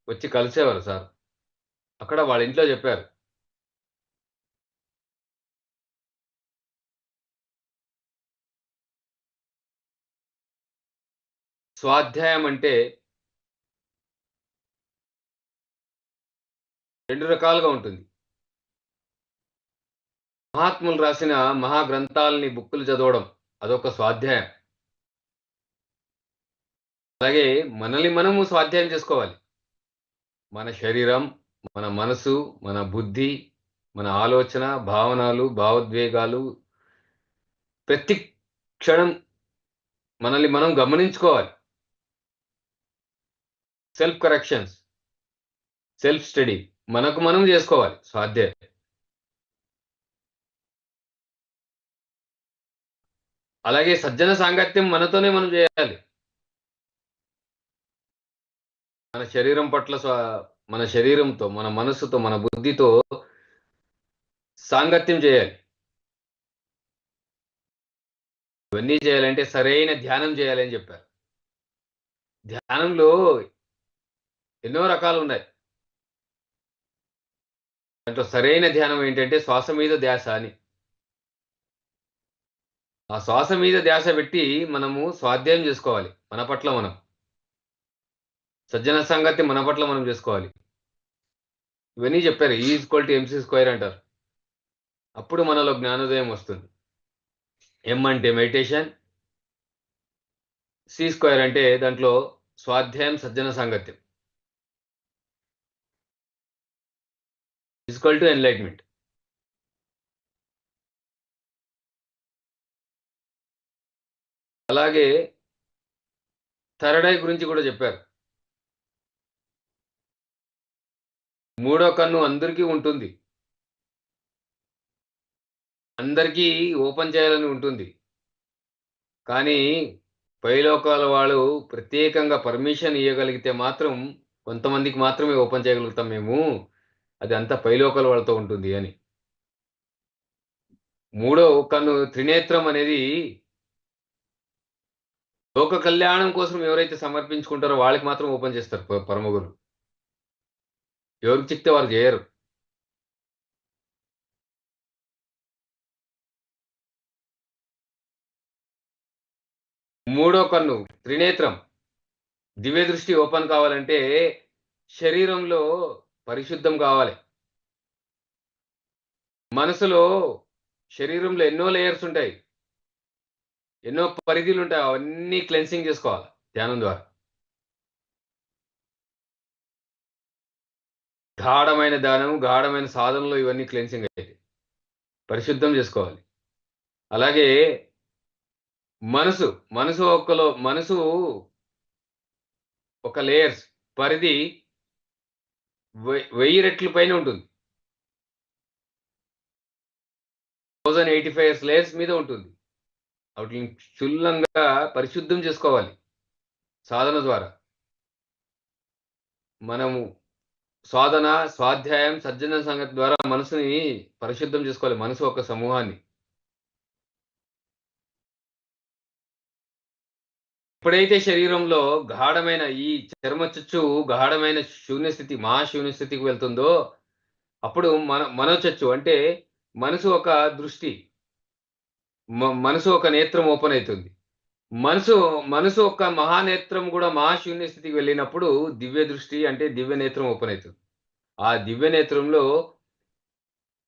వచ్చి కలిసేవారు సార్. అక్కడ వాళ్ళ ఇంట్లో చెప్పారు. స్వాధ్యాయం అంటే 2 రకాలుగా ఉంటుంది. మహాత్ములు రాసిన మహాగ్రంథాలని బుక్కులు చదవడం అదొక స్వాధ్యాయం. అలాగే మనల్ని మనము స్వాధ్యాయం చేసుకోవాలి. మన శరీరం, మన మనసు, మన బుద్ధి, మన ఆలోచన, భావనలు, భావోద్వేగాలు ప్రతి క్షణం మనల్ని మనం గమనించుకోవాలి. సెల్ఫ్ కరెక్షన్స్, సెల్ఫ్ స్టడీ మనకు మనం చేసుకోవాలి స్వాధ్యాయం. అలాగే సజ్జన సాంగత్యం మనతోనే మనం చేయాలి. మన శరీరం పట్ల మన శరీరంతో, మన మనస్సుతో, మన బుద్ధితో సాంగత్యం చేయాలి. ఇవన్నీ చేయాలంటే సరైన ధ్యానం చేయాలి అని చెప్పారు. ధ్యానంలో ఎన్నో రకాలు ఉన్నాయి. దాంట్లో సరైన ధ్యానం ఏంటంటే శ్వాస మీద ధ్యాస అని. ఆ శ్వాస మీద ధ్యాస పెట్టి మనము స్వాధ్యాయం చేసుకోవాలి. మన పట్ల మనం సజ్జన సాంగత్యం మన పట్ల మనం చేసుకోవాలి. ఇవన్నీ చెప్పారు. E=mc² అంటారు. అప్పుడు మనలో జ్ఞానోదయం వస్తుంది. M అంటే మెడిటేషన్, C² అంటే దాంట్లో స్వాధ్యాయం, సజ్జన సాంగత్యం ఎన్లైట్మెంట్. అలాగే థర్డ్ ఐ గురించి కూడా చెప్పారు. మూడో కన్ను అందరికీ ఉంటుంది. అందరికీ ఓపెన్ చేయాలని ఉంటుంది. కానీ పైలోకాల వాళ్ళు ప్రత్యేకంగా పర్మిషన్ ఇయ్యగలిగితే మాత్రం కొంతమందికి మాత్రమే ఓపెన్ చేయగలుగుతాం మేము. అది అంతా పైలోకాల వాళ్ళతో ఉంటుంది అని. మూడో కన్ను త్రినేత్రం అనేది లోక కళ్యాణం కోసం ఎవరైతే సమర్పించుకుంటారో వాళ్ళకి మాత్రం ఓపెన్ చేస్తారు పరమగురు. ఎవరికి చిక్తే వారు చేయరు. మూడో కన్ను త్రినేత్రం దివ్య దృష్టి ఓపెన్ కావాలంటే శరీరంలో పరిశుద్ధం కావాలి. మనసులో శరీరంలో ఎన్నో లేయర్స్ ఉంటాయి, ఎన్నో పరిధులు ఉంటాయి. అవన్నీ క్లెన్సింగ్ చేసుకోవాలి ధ్యానం ద్వారా. గాఢమైన ధ్యానం, గాఢమైన సాధనలో ఇవన్నీ క్లెన్సింగ్ అయితే పరిశుద్ధం చేసుకోవాలి. అలాగే మనసు మనసు ఒక లేయర్స్ పరిధి 1000 రెట్ల పైన ఉంటుంది. 1085 లేయర్స్ మీద ఉంటుంది. వాటిని క్షుల్లంగా పరిశుద్ధం చేసుకోవాలి సాధన ద్వారా. మనము సాధన, స్వాధ్యాయం, సజ్జన సంగతి ద్వారా మనసుని పరిశుద్ధం చేసుకోవాలి. మనసు ఒక సమూహాన్ని. ఎప్పుడైతే శరీరంలో గాఢమైన ఈ చర్మచచ్చు గాఢమైన శూన్యస్థితి, మహాశూన్యస్థితికి వెళ్తుందో అప్పుడు మనోచచ్చు అంటే మనసు ఒక దృష్టి, మనసు ఒక నేత్రం ఓపెన్ అవుతుంది. మనసు ఒక మహానేత్రం కూడా మహాశూన్య స్థితికి వెళ్ళినప్పుడు దివ్య దృష్టి అంటే దివ్య నేత్రం ఓపెన్ అవుతుంది. ఆ దివ్య నేత్రంలో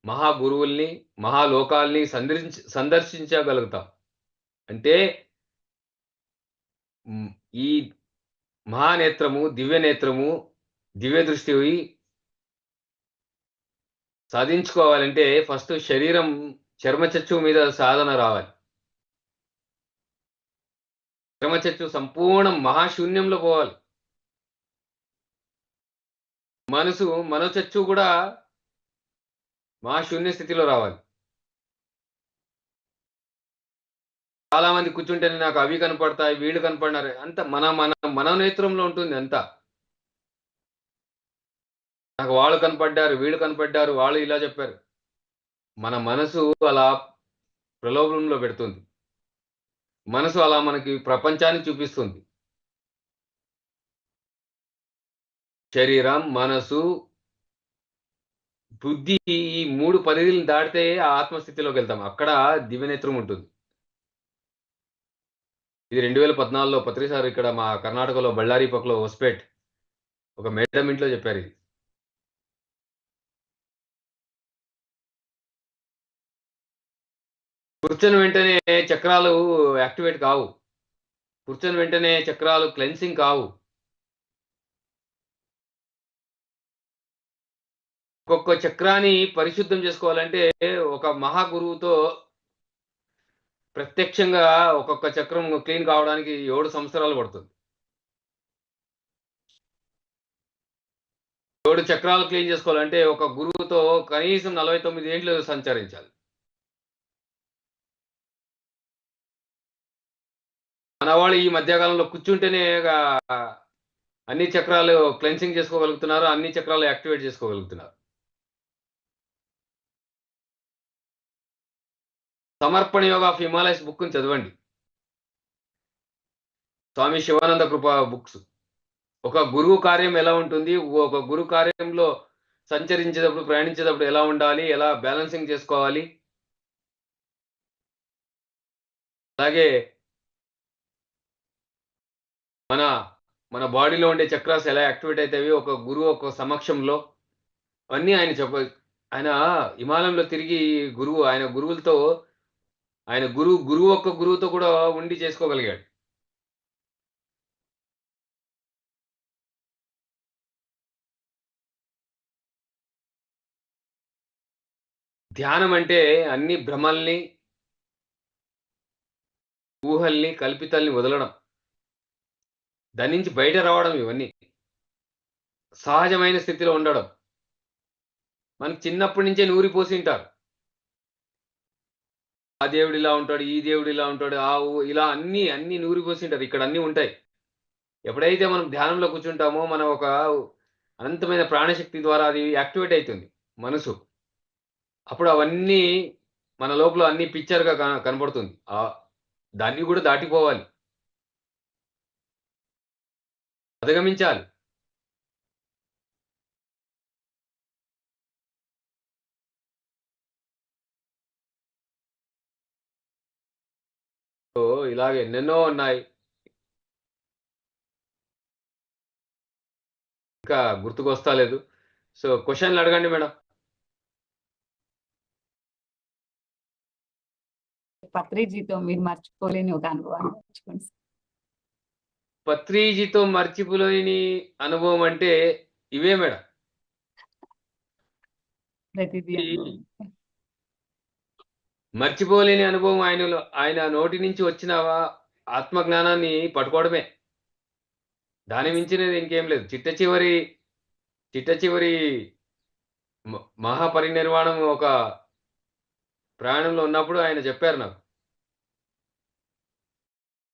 మహాగురువుల్ని, మహాలోకాల్ని సందర్శించగలుగుతాం. అంటే ఈ మహానేత్రము, దివ్య నేత్రము, దివ్య దృష్టి సాధించుకోవాలంటే ఫస్ట్ శరీరం చర్మచచ్చు మీద సాధన రావాలి. చర్మచచ్చు సంపూర్ణం మహాశూన్యంలో పోవాలి. మనోచచ్చు కూడా మహాశూన్య స్థితిలో రావాలి. చాలా మంది కూర్చుంటేనే నాకు అవి కనపడతాయి, వీళ్ళు కనపడినారు, అంత మనోనేత్రంలో ఉంటుంది అంతా. నాకు వాళ్ళు కనపడ్డారు, వీళ్ళు కనపడ్డారు, వాళ్ళు ఇలా చెప్పారు. మన మనసు అలా ప్రలోభంలో పెడుతుంది. మనసు అలా మనకి ప్రపంచాన్ని చూపిస్తుంది. శరీరం, మనసు, బుద్ధి ఈ 3 పరిధులను దాటితే ఆ ఆత్మస్థితిలోకి వెళ్తాం. అక్కడ దివ్యనేత్రం ఉంటుంది. ఇది 2014లో పత్రి సార్ ఇక్కడ మా కర్ణాటకలో బళ్ళారి పక్కలో హొస్పేట్ ఒక మేడం ఇంట్లో చెప్పారిది. కూర్చొని వెంటనే చక్రాలు యాక్టివేట్ కావు. కూర్చొని వెంటనే చక్రాలు క్లెన్సింగ్ కావు. ఒక్కొక్క చక్రాన్ని పరిశుద్ధం చేసుకోవాలంటే ఒక మహా గురువుతో ప్రత్యక్షంగా ఒక్కొక్క చక్రం క్లీన్ కావడానికి 7 సంవత్సరాలు పడుతుంది. 7 చక్రాలు క్లీన్ చేసుకోవాలంటే ఒక గురువుతో కనీసం 49 ఏండ్లు సంచరించాలి. మనవాళ్ళు ఈ మధ్య కాలంలో కూర్చుంటేనే అన్ని చక్రాలు క్లెన్సింగ్ చేసుకోగలుగుతున్నారు. అన్ని చక్రాలు యాక్టివేట్ చేసుకోగలుగుతున్నారు. సమర్పణ యోగా ఆఫ్ హిమాలయస్ బుక్‌ని చదవండి. స్వామి శివానంద కృప బుక్స్. ఒక గురువు కార్యం ఎలా ఉంటుంది? ఒక గురువు కార్యంలో సంచరించేటప్పుడు, ప్రయాణించేటప్పుడు ఎలా ఉండాలి? ఎలా బ్యాలెన్సింగ్ చేసుకోవాలి? అలాగే మన మన బాడీలో ఉండే చక్రాస్ ఎలా యాక్టివేట్ అయితాయి ఒక గురువు ఒక సమక్షంలో అన్నీ ఆయన హిమాలయంలో తిరిగి ఆయన గురువులతో ఆయన గురువు ఒక్క గురువుతో కూడా ఉండి చేసుకోగలిగాడు. ధ్యానం అంటే అన్ని భ్రమల్ని, ఊహల్ని, కల్పితాల్ని వదలడం. దాని నుంచి బయట రావడం ఇవన్నీ. సహజమైన స్థితిలో ఉండడం. మనకు చిన్నప్పటి నుంచే నూరిపోసింటారు. ఆ దేవుడు ఇలా ఉంటాడు, ఈ దేవుడు ఇలా ఉంటాడు, ఇలా అన్నీ నూరిపోసింటారు. ఇక్కడ అన్నీ ఉంటాయి. ఎప్పుడైతే మనం ధ్యానంలో కూర్చుంటామో మనం ఒక అనంతమైన ప్రాణశక్తి ద్వారా అది యాక్టివేట్ అయితుంది మనసు. అప్పుడు అవన్నీ మన లోపల అన్ని పిక్చర్‌గా కనబడుతుంది. దాన్ని కూడా దాటిపోవాలి. అధిగమించాలి. సో, ఇలాగ ఎన్నెన్నో ఉన్నాయి. ఇంకా గుర్తుకొస్తలేదు. సో, క్వెషన్‌లు అడగండి మేడం. పత్రిజీతో మీరు మర్చిపోలేని ఒక అనుభవాన్ని పంచుకోండి సార్. పత్రిజీతో మర్చిపోలేని అనుభవం అంటే ఇవే మేడం. ప్రతిదీ ఈ అనుభవం. మర్చిపోలేని అనుభవం ఆయన నోటి నుంచి వచ్చిన ఆత్మజ్ఞానాన్ని పట్టుకోవడమే. దాని మించినది ఇంకేం లేదు. చిట్ట చివరి మహాపరినిర్వాణం ఒక ప్రయాణంలో ఉన్నప్పుడు ఆయన చెప్పారు నాకు.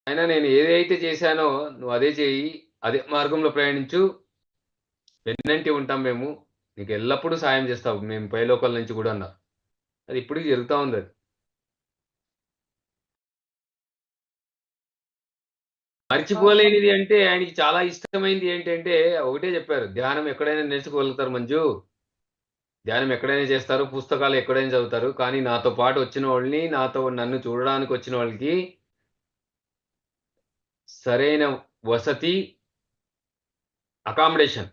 ఆయన నేను ఏదైతే చేశానో నువ్వు అదే చెయ్యి. అదే మార్గంలో ప్రయాణించు. వెన్నంటి ఉంటాం మేము. నీకు ఎల్లప్పుడూ సాయం చేస్తాం. మేము పైలోకాల నుంచి కూడా అన్నారు. అది ఇప్పటికి జరుగుతా ఉంది అది. మర్చిపోలేనిది అంటే ఆయనకి చాలా ఇష్టమైంది ఏంటంటే ఒకటే చెప్పారు. ధ్యానం ఎక్కడైనా నేర్చుకోగలుగుతారు మంజు. ధ్యానం ఎక్కడైనా చేస్తారు. పుస్తకాలు ఎక్కడైనా చదువుతారు. కానీ నాతో పాటు వచ్చిన వాళ్ళని, నన్ను చూడడానికి వచ్చిన వాళ్ళకి సరైన వసతి, అకామిడేషన్,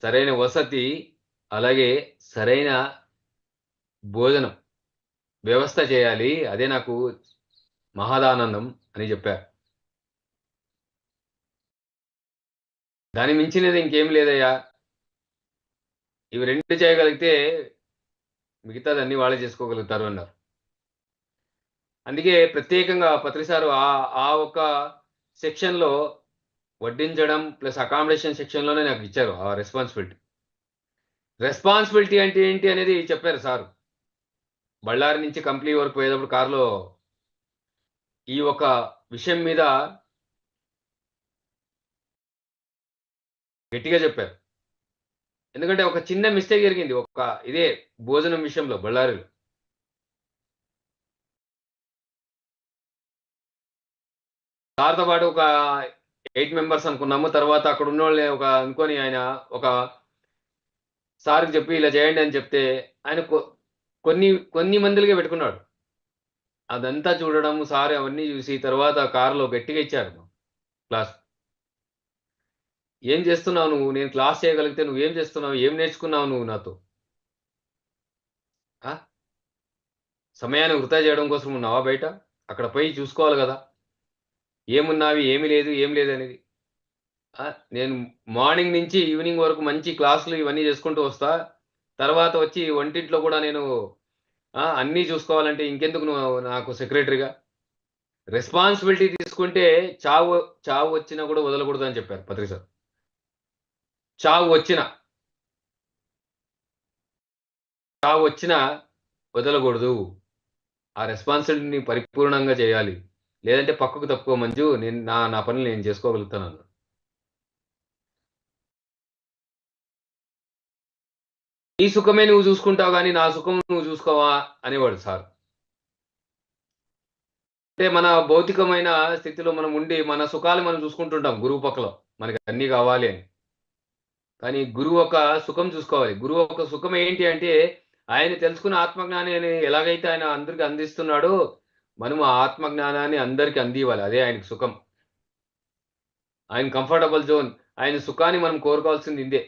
సరైన వసతి, అలాగే సరైన భోజనం వ్యవస్థ చేయాలి. అదే నాకు మహదానందం అని చెప్పారు. దాని మించినది ఇంకేం లేదయ్యా. ఇవి 2 చేయగలిగితే మిగతాది అన్నీ వాళ్ళే చేసుకోగలుగుతారు అన్నారు. అందుకే ప్రత్యేకంగా పత్రి సారు ఆ ఒక్క సెక్షన్‌లో వడ్డించడం ప్లస్ అకామిడేషన్ సెక్షన్‌లోనే నాకు ఇచ్చారు ఆ రెస్పాన్సిబిలిటీ. రెస్పాన్సిబిలిటీ అంటే ఏంటి అనేది చెప్పారు సారు. బళ్ళారి నుంచి కంప్లీ వరకు పోయేటప్పుడు కార్‌లో ఈ ఒక విషయం మీద గట్టిగా చెప్పారు. ఎందుకంటే ఒక చిన్న మిస్టేక్ జరిగింది. ఇదే భోజనం విషయంలో బళ్ళారిలో. సార్‌తో పాటు ఒక 8 మెంబర్స్ అనుకున్నాము. తర్వాత అక్కడ ఉన్నోళ్ళని అనుకోని ఆయన ఒక సార్‌కి చెప్పి ఇలా చేయండి అని చెప్తే ఆయన కొన్ని కొన్ని మందిలకే పెట్టుకున్నాడు. అదంతా చూడడం సార్ అవన్నీ చూసి తర్వాత కార్‌లో గట్టిగా ఇచ్చారు క్లాస్. "ఏం చేస్తున్నావు నువ్వు? నేను క్లాస్ చేయగలిగితే నువ్వేం చేస్తున్నావు? ఏం నేర్చుకున్నావు నువ్వు నాతో? ఆ! సమయాన్ని వృధా చేయడం కోసం ఉన్నావా బయట? అక్కడ పోయి చూసుకోవాలి గదా! ఏమున్నావి? ఏమి లేదు, ఏం లేదనేది. ఆ! నేను మార్నింగ్ నుంచి ఈవినింగ్ వరకు మంచి క్లాసులు ఇవన్నీ చేసుకుంటూ వస్తా. తర్వాత వచ్చి వంటింట్లో కూడా నేను అన్నీ చూసుకోవాలంటే ఇంకెందుకు నువ్వు నాకు సెక్రటరీగా? రెస్పాన్సిబిలిటీ తీసుకుంటే చావు చావు వచ్చినా కూడా వదలకూడదని చెప్పారు పత్రి సార్. చావు వచ్చినా, చావు వచ్చినా వదలకూడదు. ఆ రెస్పాన్సిబిలిటీని పరిపూర్ణంగా చేయాలి. లేదంటే పక్కకు తప్పుకో మంజు. నేను నా నా పనులు నేను చేసుకోగలుగుతానన్నాను. నీ సుఖమే నువ్వు చూసుకుంటావు గానీ, నా సుఖం నువ్వు చూసుకోవా అనేవాడు సార్. అంటే మన భౌతికమైన స్థితిలో మనం ఉండి, మన సుఖాలు మనం చూసుకుంటుంటాం గురువు పక్కలో. మనకి అన్నీ కావాలి అని. కానీ గురువు ఒక సుఖం చూసుకోవాలి. గురువు ఒక సుఖం ఏంటి అంటే, ఆయన తెలుసుకున్న ఆత్మజ్ఞానాన్ని ఎలాగైతే ఆయన అందరికి అందిస్తున్నాడో, మనం ఆ ఆత్మజ్ఞానాన్ని అందరికి అందివ్వాలి. అదే ఆయనకి సుఖం. ఆయన కంఫర్టబుల్ జోన్. ఆయన సుఖాన్ని మనం కోరుకోవాల్సింది ఇందే.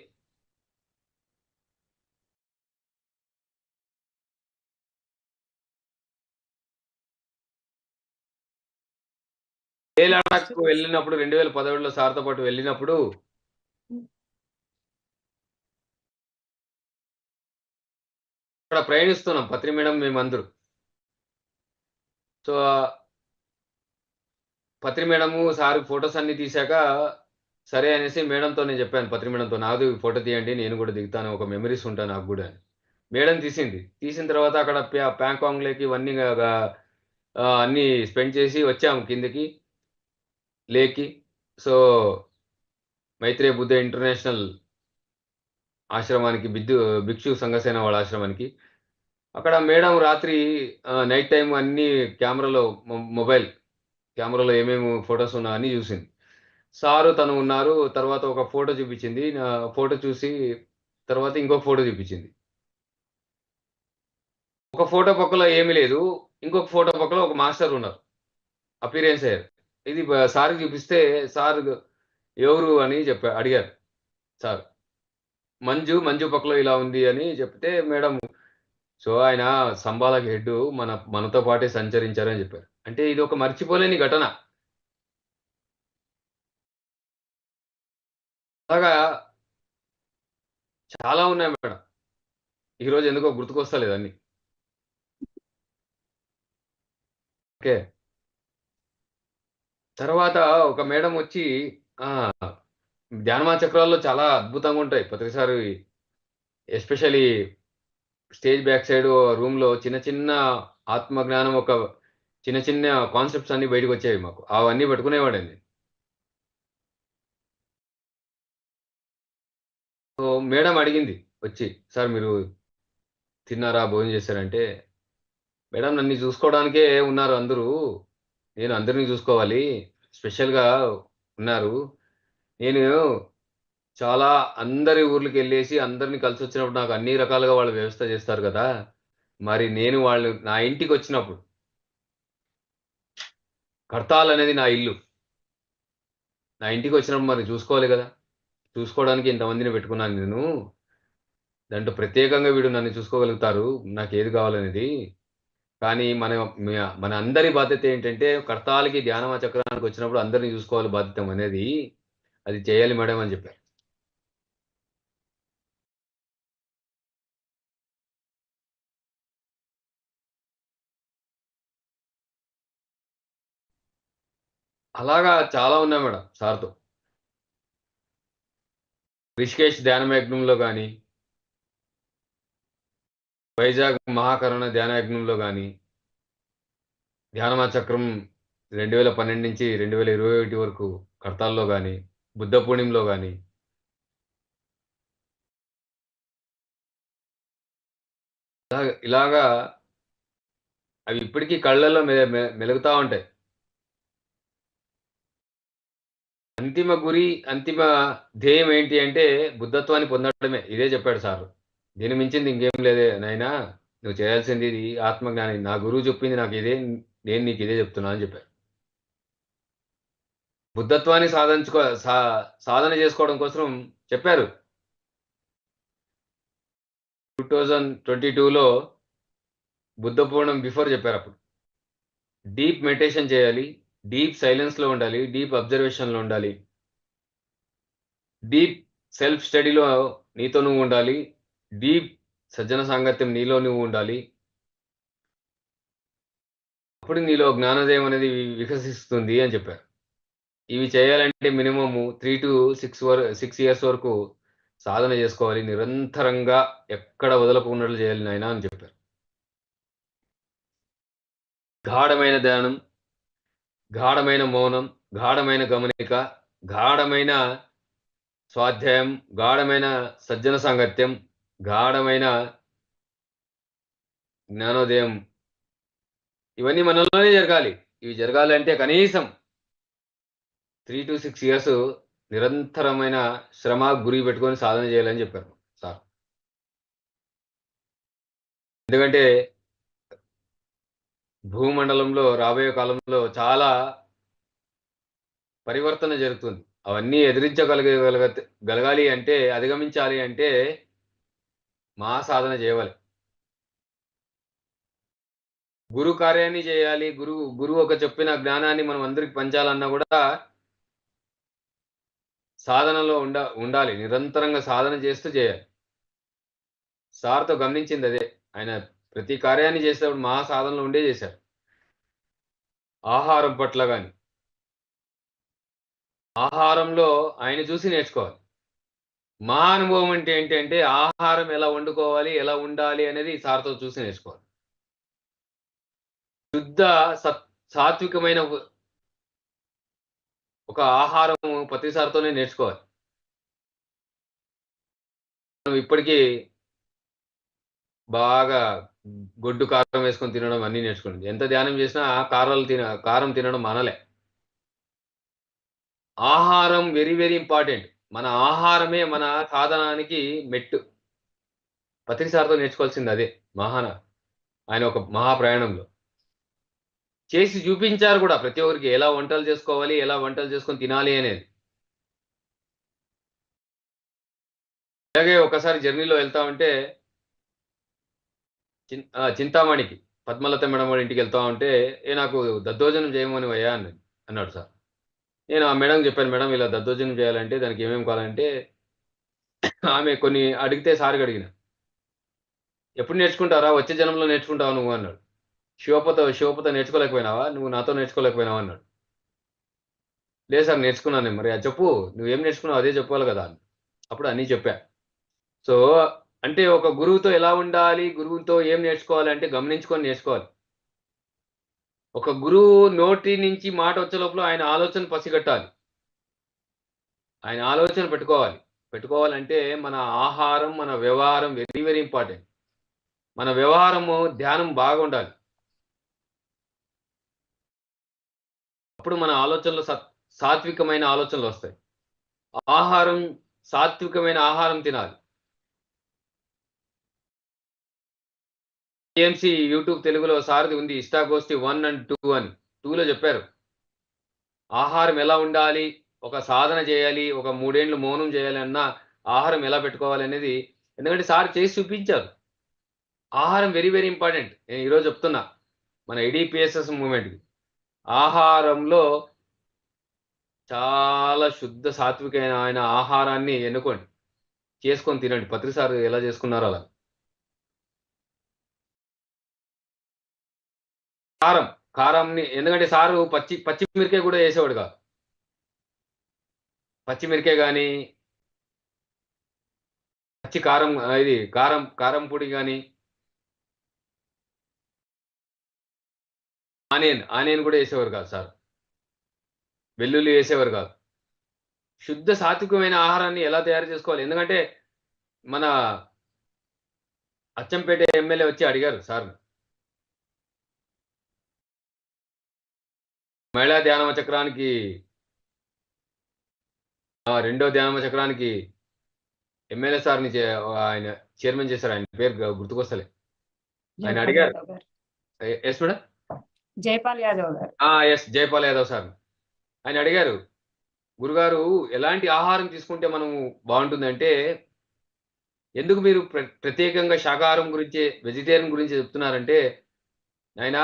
లే లడాఖ్‌కు వెళ్ళినప్పుడు 2017లో సార్‌తో పాటు వెళ్ళినప్పుడు అక్కడ ప్రయాణిస్తున్నాం పత్రి మేడం మేమందరూ. సో, పత్రి మేడము, సారు ఫోటోస్ అన్నీ తీశాక, సరే అనేసి మేడంతో నేను చెప్పాను పత్రి మేడంతో. నాది ఫోటో తీయండి. నేను గూడా దిగుతాను. ఒక మెమోరీస్ ఉంటాయి నాకు గూడా అని. మేడం తీసింది. తీసిన తర్వాత అక్కడ ప్యాంకాంగ్ లేక్ ఇవన్నీ అన్నీ స్పెండ్ చేసి వచ్చాము కిందకి లేక్‌కి. సో, మైత్రేయ బుద్ధ ఇంటర్నేషనల్ ఆశ్రమానికి భిక్షు సంఘసేన వాళ్ళ ఆశ్రమానికి. అక్కడ మేడం రాత్రి నైట్ టైమ్ అన్నీ కెమెరాలో మొబైల్ కెమెరాలో ఏమేమి ఫోటోస్ ఉన్నాయో అన్నీ జూసింది. సారు తను ఉన్నారు. తర్వాత ఒక ఫోటో చూపించింది. నా ఫోటో చూసి తర్వాత ఇంకొక ఫోటో చూపించింది. ఒక ఫోటో పక్కలో ఏమి లేదు. ఇంకొక ఫోటో పక్కలో ఒక మాస్టర్ ఉన్నారు. అపియరెన్స్ అయ్యారు. ఇది సార్‌కి చూపిస్తే సార్ ఎవరు అని అడిగారు సార్. మంజు పక్కలో ఇలా ఉంది అని చెప్తే మేడం సో, ఆయన సంబాలకి హెడ్డు మనతో పాటే సంచరించారని చెప్పారు. అంటే ఇదొక మర్చిపోలేని ఘటన. అలాగా చాలా ఉన్నాయి మేడం. ఈరోజు ఎందుకో గుర్తుకొస్తలేదు అన్నీ. ఓకే. తర్వాత ఒక మేడం వచ్చి ఆ! ధ్యానమా చక్రాల్లో చాలా అద్భుతంగుంటాయి. ప్రతిసారి ఎస్పెషల్లీ స్టేజ్ బ్యాక్ సైడ్ రూమ్‌లో చిన్న చిన్న ఆత్మజ్ఞానం చిన్న చిన్న కాన్సెప్ట్స్ అన్నీ బయటకొచ్చేవి మాకు. అవన్నీ పట్టుకునేవాడిని. సో, మేడం అడిగింది వచ్చి, "సార్ మీరు తిన్నారా? భోజనం చేశారంటే" "మేడం నన్ను చూసుకోవడానికే ఉన్నారు అందరూ. నేను అందరిని చూసుకోవాలి. స్పెషల్‌గా ఉన్నారు. నేను చాలా అందరి ఊర్లకెళ్ళేసి అందరిని కలిసొచ్చినప్పుడు నాకు అన్ని రకాలుగా వాళ్ళు వ్యవస్థ చేస్తారు గదా! మరి నేను వాళ్ళు నా ఇంటికొచ్చినప్పుడు కడతాల్ అనేది నా ఇల్లు. నా ఇంటికొచ్చినప్పుడు మరి చూసుకోవాలి గదా! చూసుకోవడానికి ఇంతమందిని పెట్టుకున్నాను నేను. దాంట్లో ప్రత్యేకంగా వీడు నన్ను చూసుకోగలుగుతారు. నాకేది కావాలనేది. కానీ మన అందరి బాధ్యత ఏంటంటే కడతాల్‌కి ధ్యానమ చక్రానికొచ్చినప్పుడు అందరిని చూసుకోవాలి బాధ్యత అనేది. అది చేయాలి మేడం అని చెప్పారు. అలాగా చాలా ఉన్నాయి మేడం సార్‌తో. రిషికేష్ ధ్యానమయజ్ఞంలో గాని, వైజాగ్ మహాకరుణ ధ్యానయజ్ఞంలో గాని, ధ్యానమా చక్రం 2012-2021 వరకు కడతాల్‌లో గాని, బుద్ధ పూర్ణిమలో గాని, ఇలాగా అవి ఇప్పటికి కళ్ళల్లో మెలుగుతా ఉంటాయి. అంతిమ గురి, అంతిమ ధ్యేయం ఏంటి అంటే బుద్ధత్వాన్ని పొందడమే. ఇదే చెప్పాడు సారు. దీని మించింది ఇంకేం లేదే నాయనా! నువ్వు చేయాల్సింది ఇది ఆత్మజ్ఞాని. నా గురువు చెప్పింది నాకు ఇదే. నేను నీకు ఇదే చెప్తున్నా అని చెప్పారు. బుద్ధత్వాన్ని సాధన చేసుకోవడం కోసం చెప్పారు. 2022లో బుద్ధ పూర్ణం బిఫోర్ చెప్పారప్పుడు. డీప్ మెడిటేషన్ చేయాలి. డీప్ సైలెన్స్‌లో ఉండాలి. డీప్ అబ్జర్వేషన్‌లో ఉండాలి. డీప్ సెల్ఫ్ స్టడీలో నీతో నువ్వు ఉండాలి. డీప్ సజ్జన సాంగత్యం నీలో నువ్వు ఉండాలి. అప్పుడు నీలో జ్ఞానోదయం అనేది వికసిస్తుంది అని చెప్పారు. ఇవి చేయాలంటే మినిమమ్ 3-6 ఇయర్స్ వరకు సాధన చేసుకోవాలి. నిరంతరంగా ఎక్కడ వదలకున్నట్లు చేయాలి నాయనా అని చెప్పారు. గాఢమైన ధ్యానం, గాఢమైన మౌనం, గాఢమైన గమనిక, గాఢమైన స్వాధ్యాయం, గాఢమైన సజ్జన సాంగత్యం, గాఢమైన జ్ఞానోదయం ఇవన్నీ మనలోనే జరగాలి. ఇవి జరగాలంటే కనీసం 3-6 ఇయర్స్ నిరంతరమైన శ్రమ, గురి పెట్టుకొని సాధన చేయాలని చెప్పారు సార్. ఎందుకంటే భూమండలంలో రాబోయే కాలంలో చాలా పరివర్తన జరుగుతుంది. అవన్నీ గలగాలి అంటే, అధిగమించాలి అంటే సాధన చేయాలి. గురు కార్యాన్ని చేయాలి. గురువు ఒక చెప్పిన జ్ఞానాన్ని మనం అందరికి పంచాలన్నా కూడా సాధనలో ఉండాలి. నిరంతరంగా సాధన చేస్తూ చేయాలి. సార్‌తో గమనించింది అదే. ఆయన ప్రతి కార్యాన్ని చేసేటప్పుడు సాధనలో ఉండే చేశారు. ఆహారం పట్ల గాని, ఆహారంలో ఆయన చూసి నేర్చుకోవాలి. అనుభవం అంటే ఏంటంటే ఆహారం ఎలా వండుకోవాలి, ఎలా ఉండాలి అనేది సార్‌తో చూసి నేర్చుకోవాలి. శుద్ధ సాత్వికమైన ఒక ఆహారం ప్రతి సారితోనే నేర్చుకోవాలి. మనం ఇప్పటికీ బాగా గొడ్డు కారం వేసుకొని తినడం అన్నీ నేర్చుకున్నాం. ఎంత ధ్యానం చేసినా కారం తినడం మానలే. ఆహారం వెరీ, వెరీ ఇంపార్టెంట్. మన ఆహారమే మన సాధనానికి మెట్టు. పత్రి సార్‌తో నేర్చుకోవాల్సింది అదే. ఆయన ఒక మహా ప్రయాణంలో. చేసి చూపించారు కూడా ప్రతి ఒక్కరికి. ఎలా వంటలు చేసుకోవాలి, ఎలా వంటలు చేసుకొని తినాలి అనేది. అలాగే ఒకసారి జర్నీలో వెళ్తా ఉంటే చింతామణికి పద్మలత మేడం వాళ్ళ ఇంటికెళ్తా ఉంటే, నాకు దద్దోజనం చేయమనివయ్యా అన్నాడు సార్. నేను ఆ మేడంకి చెప్పాను, మేడం ఇలా దద్దోజనం చేయాలంటే దానికి ఏమేమి కావాలంటే ఆమె కొన్ని అడిగితే సార్‌కి అడిగిన. "ఎప్పుడు నేర్చుకుంటావురా? వచ్చే జన్మలో నేర్చుకుంటావా నువ్వు" అన్నాడు. శివపతో నేర్చుకోలేకపోయినావా? నువ్వు నాతో నేర్చుకోలేకపోయినావా అన్నాడు. లేదు సార్ నేర్చుకున్నాను నేను. మరి అది చెప్పు. నువ్వేం నేర్చుకున్నావో అదే చెప్పాలి కదా! అప్పుడు అన్నీ చెప్పా. సో, అంటే ఒక గురువుతో ఎలా ఉండాలి? గురువుతో ఏం నేర్చుకోవాలి అంటే గమనించుకొని నేర్చుకోవాలి. ఒక గురువు నోటి నుంచి మాట వచ్చే లోపల ఆయన ఆలోచన పసిగట్టాలి. ఆయన ఆలోచన పెట్టుకోవాలి. పెట్టుకోవాలంటే మన ఆహారం, మన వ్యవహారం వెరీ, వెరీ ఇంపార్టెంట్. మన వ్యవహారము, ధ్యానం బాగుండాలి. అప్పుడు మన ఆలోచనలు సాత్వికమైన ఆలోచనలొస్తాయి. ఆహారం సాత్వికమైన ఆహారం తినాలి. టీఎంసీ యూట్యూబ్ తెలుగులో సార్‌ది ఉంది. ఇష్టాగోష్ఠి 1 అండ్ 2 అని. 2లో చెప్పారు. ఆహారం ఎలా ఉండాలి? ఒక సాధన చేయాలి. ఒక 3 ఏండ్లు మౌనం చేయాలన్నా ఆహారం ఎలా పెట్టుకోవాలనేది ఎందుకంటే సార్ చేసి చూపించారు. ఆహారం వెరీ, వెరీ ఇంపార్టెంట్. నేను ఈరోజు చెప్తున్నా. మన ఐడీపీఎస్ఎస్ మూవ్‌మెంట్‌కి. ఆహారంలో చాలా శుద్ధ సాత్వికమైన ఆహారాన్ని ఎన్నుకోండి. చేసుకొని తినండి. పత్రి సార్ ఎలా చేసుకున్నారో అలా. కారం. కారంని ఎందుకంటే సారు పచ్చిమిరపకాయ గూడా యేసేవాడు కాదు. పచ్చిమిరపకాయ గాని, పచ్చి కారం ఇది కారం పొడి గాని, ఆనియన్ గూడా యేసేవారు కాదు సార్. వెల్లుల్లి యేసేవారు కాదు. శుద్ధ సాత్వికమైన ఆహారాన్ని ఎలా తయారు చేసుకోవాలి? ఎందుకంటే మన అచ్చంపేట ఎమ్మెల్యే వచ్చి అడిగారు సార్‌ని. మహిళా ధ్యాన చక్రానికి రెండో ధ్యానమ చక్రానికి ఎమ్మెల్యే సార్ని ఆయన చైర్మన్ చేశారు. ఆయన పేరు గుర్తుకొస్తలే. ఆయన జైపాల్ అడిగారు. యాదవ్ గారు. Yes madam. జైపాల్ యాదవ్ గారు. Yes, Jaipal Yadav sir. ఆయన అడిగారు, గురుగారు ఎలాంటి ఆహారం తీసుకుంటే మనం బాగుంటుందంటే, ఎందుకు మీరు ప్రత్యేకంగా శాకాహారం గురించి, వెజిటేరియన్ గురించి చెప్తున్నారంటే, ఆయన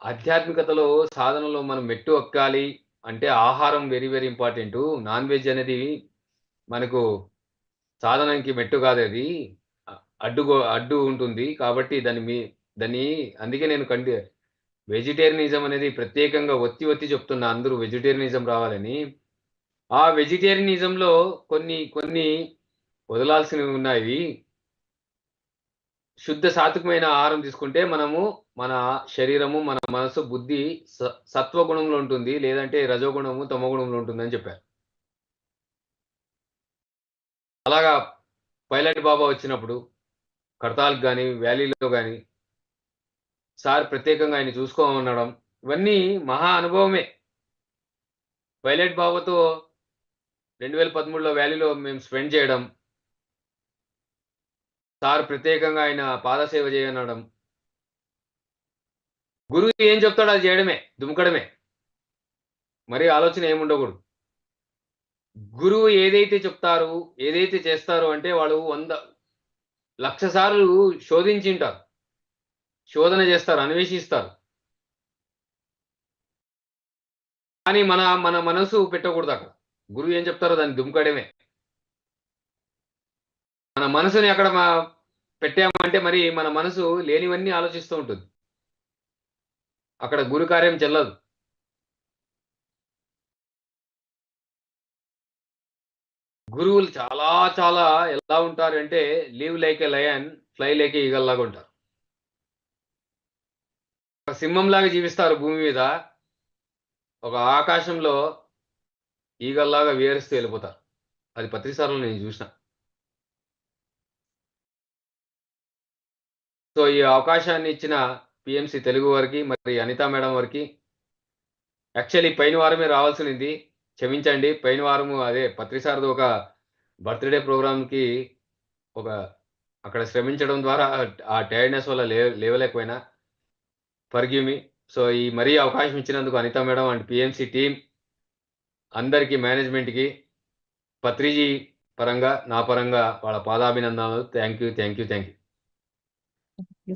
ఆధ్యాత్మికతలో సాధనలో మనం మెట్టు ఎక్కాలి అంటే ఆహారం very very important. Non veg అనేది మనకు సాధనకి మెట్టు కాదు, అది అడ్డు ఉంటుంది. కాబట్టి దాన్ని అందుకే నేను వెజిటేరియనిజం అనేది ప్రత్యేకంగా ఒత్తి చెప్తున్నా, అందరూ వెజిటేరియనిజం రావాలని. ఆ వెజిటేరియనిజంలో కొన్ని కొన్ని వదలాల్సినవి ఉన్నాయి. శుద్ధ సాత్వికమైన ఆహారం తీసుకుంటే మనము మన శరీరము, మన మనసు, బుద్ధి సత్వగుణంలో ఉంటుంది, లేదంటే రజోగుణము, తమోగుణంలో ఉంటుందని చెప్పారు. అలాగా పైలట్ బాబా వచ్చినప్పుడు కడతాల్కి కానీ, వ్యాలీలో కానీ సార్ ప్రత్యేకంగా ఆయన చూసుకోమనడం, ఇవన్నీ మహా అనుభవమే. పైలట్ బాబాతో 2013లో వ్యాలీలో మేము స్పెండ్ చేయడం, సార్ ప్రత్యేకంగా ఆయన పాదసేవ చేయనడం, గురువు ఏం చెప్తాడో అది చేయడమే, దుముకడమే, మరి ఆలోచన ఏముండకూడదు. గురువు ఏదైతే చెప్తారు, ఏదైతే చేస్తారు అంటే వాళ్ళు 100,00,000 సార్లు శోధించింటారు, శోధన చేస్తారు, అన్వేషిస్తారు. కానీ మన మనసు పెట్టకూడదు అక్కడ. గురువు ఏం చెప్తారో దాన్ని దుముకడమే. మన మనసుని అక్కడ పెట్టామంటే మరి మన మనసు లేనివన్నీ ఆలోచిస్తూ ఉంటుంది, అక్కడ గురు కార్యం చెల్లదు. గురువులు చాలా చాలా ఎలా ఉంటారంటే, live like a lion, fly like A eagle లాగా ఉంటారు. ఒక సింహం లాగా జీవిస్తారు భూమి మీద, ఒక ఆకాశంలో ఈగల్లాగా విహరిస్తూ వెళ్ళిపోతారు. అది పత్రిసార్లు నేను చూసిన. సో ఈ అవకాశాన్ని ఇచ్చిన పిఎంసి తెలుగు వారికి, మరి అనితా మేడం వారికి, యాక్చువల్లీ పైన వారమే రావాల్సింది, క్షమించండి. పైన వారము అదే పత్రిసార్ది ఒక బర్త్డే ప్రోగ్రామ్కి అక్కడ శ్రమించడం ద్వారా ఆ టైర్డ్నెస్ వల్ల లేవలేకపోయినా, ఫర్గివ్ మీ. సో ఈ మరీ అవకాశం ఇచ్చినందుకు Anita madam and PMC team అందరికీ, మేనేజ్మెంట్కి, పత్రిజీ పరంగా, నా పరంగా వాళ్ళ పాదాభినందనలు. Thank you.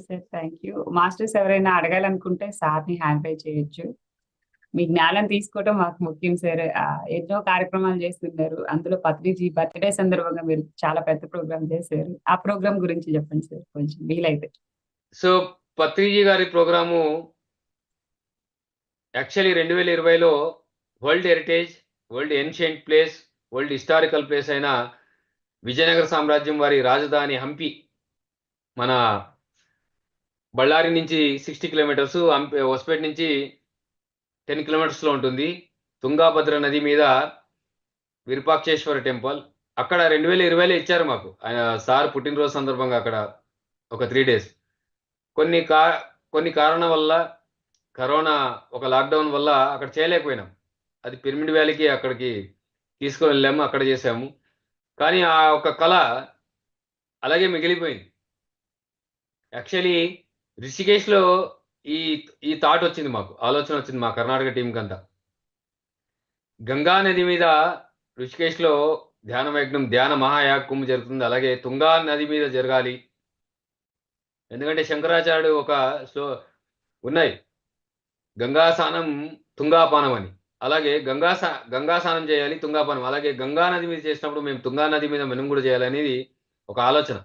Sir, thank you. Masters ఎవరైనా అడగాలనుకుంటే సార్ని హ్యాండ్ రైజ్ చేయొచ్చు. మీ జ్ఞానం తీసుకోవడం మాకు ముఖ్యం సార్. ఎన్నో కార్యక్రమాలు చేస్తున్నారు, అందులో పత్రిజీ బర్త్డే సందర్భంగా మీరు చాలా పెద్ద ప్రోగ్రామ్ చేశారు. ఆ ప్రోగ్రామ్ గురించి చెప్పండి సార్ కొంచెం వీలైతే. సో పత్రిజీ గారి ప్రోగ్రాము యాక్చువల్లీ 2020లో world heritage, world ancient place, world historical place అయిన విజయనగర సామ్రాజ్యం వారి రాజధాని హంపి, మన బళ్ళారి నుంచి 60 కిలోమీటర్స్, హొసపేట నుంచి 10 కిలోమీటర్స్లో ఉంటుంది. తుంగాభద్ర నది మీద విరూపాక్షేశ్వర టెంపుల్. అక్కడ 2020లో ఇచ్చారు మాకు, ఆయన సార్ పుట్టినరోజు సందర్భంగా అక్కడ ఒక 3 days. కొన్ని కారణం వల్ల, కరోనా ఒక లాక్డౌన్ వల్ల అక్కడ చేయలేకపోయినాం. అది పిరమిడ్ వ్యాలీకి అక్కడికి తీసుకొని వెళ్ళాము, అక్కడ చేసాము. కానీ ఆ ఒక కళ అలాగే మిగిలిపోయింది. యాక్చువల్లీ రిషికేష్లో ఈ థాట్ వచ్చింది, మాకు ఆలోచన వచ్చింది, మా కర్ణాటక టీంకి అంతా. గంగా నది మీద ఋషికేష్లో ధ్యాన మహాయాగ కుంభ జరుగుతుంది, అలాగే తుంగా నది మీద జరగాలి. ఎందుకంటే శంకరాచార్యుడు ఉన్నాయి, గంగా స్నానం తుంగాపానం అని. అలాగే గంగా స్నానం చేయాలి, తుంగాపానం. అలాగే గంగా నది మీద చేసినప్పుడు మేము తుంగా నది మీద మనం కూడా చేయాలనేది ఒక ఆలోచన.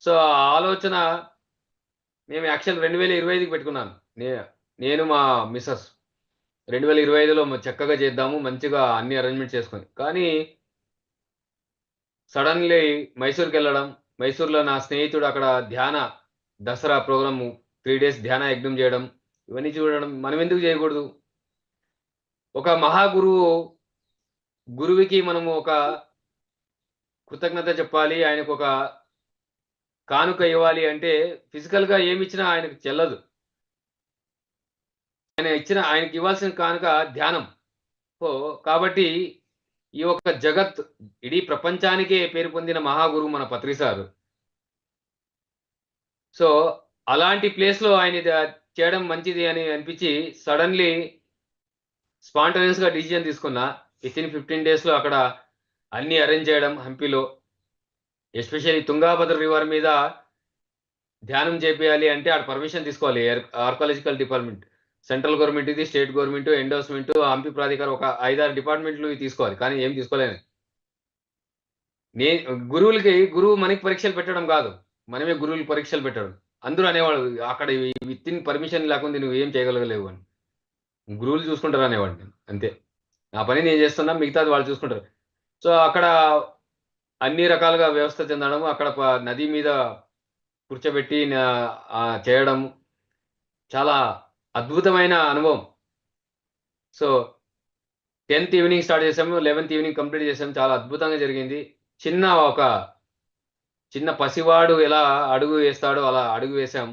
సో ఆ ఆలోచన మేము యాక్చువల్ 2025కి పెట్టుకున్నాను. నేను మా మిస్సెస్ 2025లో చక్కగా చేద్దాము, మంచిగా అన్ని అరేంజ్మెంట్ చేసుకొని. కానీ సడన్లీ మైసూర్కి వెళ్ళడం, మైసూర్లో నా స్నేహితుడు అక్కడ దసరా ప్రోగ్రాము 3 days ధ్యాన యజ్ఞం చేయడం, ఇవన్నీ చూడడం మనం ఎందుకు చేయకూడదు? ఒక గురువుకి మనము ఒక కృతజ్ఞత చెప్పాలి, ఆయనకు ఒక కానుక ఇవ్వాలి అంటే ఫిజికల్గా ఏమి ఇచ్చినా ఆయనకు చెల్లదు. ఆయనకి ఇవ్వాల్సిన కానుక ధ్యానం. కాబట్టి ఈ యొక్క జగత్ ఇడీ ప్రపంచానికే పేరు పొందిన మహాగురువు మన పత్రి సారు. సో అలాంటి ప్లేస్‌లో ఆయన చేయడం మంచిది అని అనిపించి సడెన్‌లీ స్పాంటేనియస్‌గా డిసిజన్ తీసుకున్నా. వితిన్ 15 డేస్‌లో అక్కడ అన్నీ అరేంజ్ చేయడం హంపీలో. ఎస్పెషల్లీ తుంగాభద్ర రివర్ మీద ధ్యానం చేపియాలి అంటే ఆడ పర్మిషన్ తీసుకోవాలి. Archaeological department. సెంట్రల్ గవర్నమెంట్ ఇది, స్టేట్ గవర్నమెంట్, ఎండోర్స్‌మెంట్, హంపి ప్రాధికారం ఒక 5, 6 డిపార్ట్మెంట్లు తీసుకోవాలి. కానీ ఏం తీసుకోలేదు. నే గురువు మనకి పరీక్షలు పెట్టడం కాదు. మనమే గురువులకు పరీక్షలు పెట్టడం. అందరూ అనేవాళ్ళు అక్కడ వితిన్ పర్మిషన్ లేకుండా నువ్వు ఏం చేయగలగలేవు అని. గురువులు చూసుకుంటారు అనేవాడిని నేను. అంతే. నా పని నేను చేస్తున్నా, మిగతాది వాళ్ళు చూసుకుంటారు. సో అక్కడ అన్ని రకాలుగా వ్యవస్థ చెందడం, అక్కడ నది మీద కూర్చోబెట్టి చేయడం చాలా అద్భుతమైన అనుభవం. సో 10th ఈవినింగ్ స్టార్ట్ చేసాము. 11th ఈవినింగ్ కంప్లీట్ చేసాము. చాలా అద్భుతంగా జరిగింది. ఒక చిన్న పసివాడు ఎలా అడుగు వేస్తాడో అలా అడుగు వేసాం.